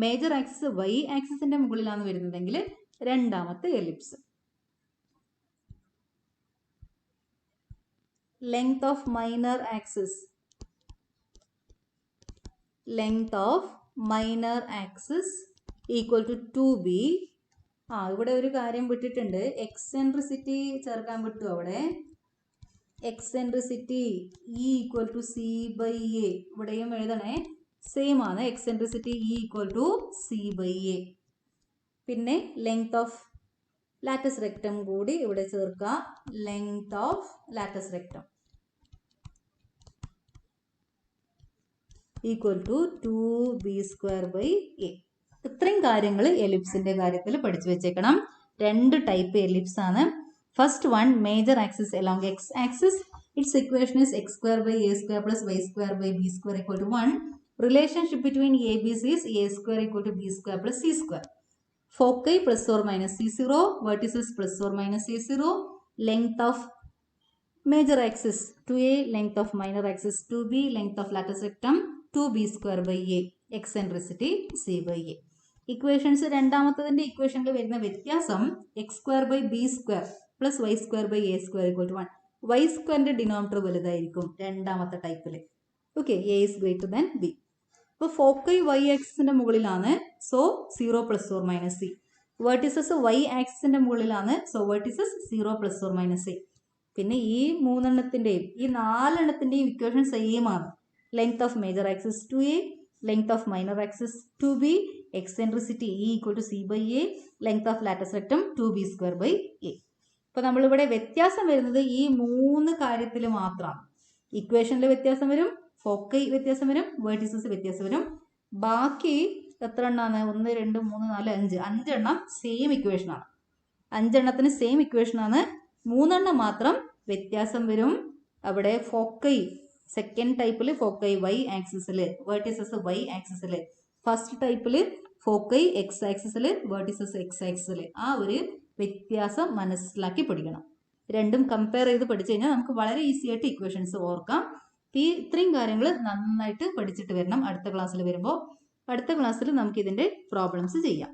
മേജർ ആക്സിസ് വൈ ആക്സിസിന്റെ മുകളിലാണ് വരുന്നതെങ്കിൽ രണ്ടാമത്തെ ellipse. Length of minor axis equal to 2b. ഇവിടെ ഒരു കാര്യം വിട്ടിട്ടുണ്ട്. എക്സെൻട്രിസിറ്റി ചേർക്കാൻ വിട്ടു. അവിടെ eccentricity E equal to C by A. ഇവിടെയും എഴുതണേ, സെയിം ആണ്. Eccentricity E equal to C by A. പിന്നെ ലെങ്ത് ഓഫ് ലാറ്റസ് റെക്ടം കൂടി ഇവിടെ ചേർക്കാം. Length of latus rectum equal to 2b square by A. ഇത്രയും കാര്യങ്ങൾ എലിപ്സിന്റെ കാര്യത്തിൽ പഠിച്ചു വെച്ചേക്കണം. രണ്ട് ടൈപ്പ് എലിപ്സ് ആണ്. First one major axis along x axis. Its equation is x square by a square plus y square by b square equal to 1. Relationship between a, b, c is a square equal to b square plus c square. Foci plus or minus c0, vertices plus or minus a0. Length of major axis 2a, length of minor axis 2b, length of lattice rectum 2b square by a, eccentricity c by a. Equations രണ്ടാമത്തതിൻ്റെ ഇക്വേഷനിൽ വരുന്ന വ്യത്യാസം x square by B square plus Y square by A square equal to 1. Y സ്ക്വയറിൻ്റെ ഡിനോമിനേറ്റർ വലുതായിരിക്കും രണ്ടാമത്തെ ടൈപ്പിൽ. Okay, a is greater than b. ഇപ്പോൾ ഫോക്കൈ വൈ ആക്സിസിൻ്റെ മുകളിലാണ്. So 0 plus or minus c. Vertices y ആക്സിസിൻ്റെ മുകളിലാണ്. So vertices 0 plus or minus a. പിന്നെ ഈ മൂന്നെണ്ണത്തിൻ്റെയും ഈ നാലെണ്ണത്തിൻ്റെയും ഇക്വേഷൻ സെയിം ആണ്. Length of major axis 2a, length of minor axis 2b, eccentricity E equal to C by A, length of latus rectum 2b square by A. അപ്പോൾ നമ്മളിവിടെ വ്യത്യാസം വരുന്നത് ഈ മൂന്ന് കാര്യത്തിൽ മാത്രമാണ്. ഇക്വേഷനിൽ വ്യത്യാസം വരും, ഫോക്കൈ വ്യത്യാസം വരും, വേർട്ടിസസ് വ്യത്യാസം വരും. ബാക്കി എത്ര എണ്ണമാണ്? 1, 2, 3, 4, 5. 5 എണ്ണം സെയിം ഇക്വേഷനാണ്. 5 എണ്ണത്തിന് സെയിം ഇക്വേഷനാണ്. 3 എണ്ണം മാത്രം വ്യത്യാസം വരും. അവിടെ ഫോക്കൈ സെക്കൻഡ് ടൈപ്പിൽ ഫോക്കൈ വൈ ആക്സിസിൽ, വേർട്ടിസസ് വൈ ആക്സിസിൽ. ഫസ്റ്റ് ടൈപ്പിൽ ഫോക്കൈ എക്സ് ആക്സിസിൽ, വേർട്ടിസസ് എക്സ് ആക്സിസിൽ. ആ ഒരു വ്യത്യാസം മനസ്സിലാക്കി പഠിക്കണം. രണ്ടും കമ്പയർ ചെയ്ത് പഠിച്ചു കഴിഞ്ഞാൽ നമുക്ക് വളരെ ഈസി ആയിട്ട് ഇക്വേഷൻസ് ഓർക്കാം. ഇത്രയും കാര്യങ്ങൾ നന്നായിട്ട് പഠിച്ചിട്ട് വരണം അടുത്ത ക്ലാസ്സിൽ വരുമ്പോൾ. അടുത്ത ക്ലാസ്സിൽ നമുക്ക് ഇതിൻ്റെ പ്രോബ്ലംസ് ചെയ്യാം.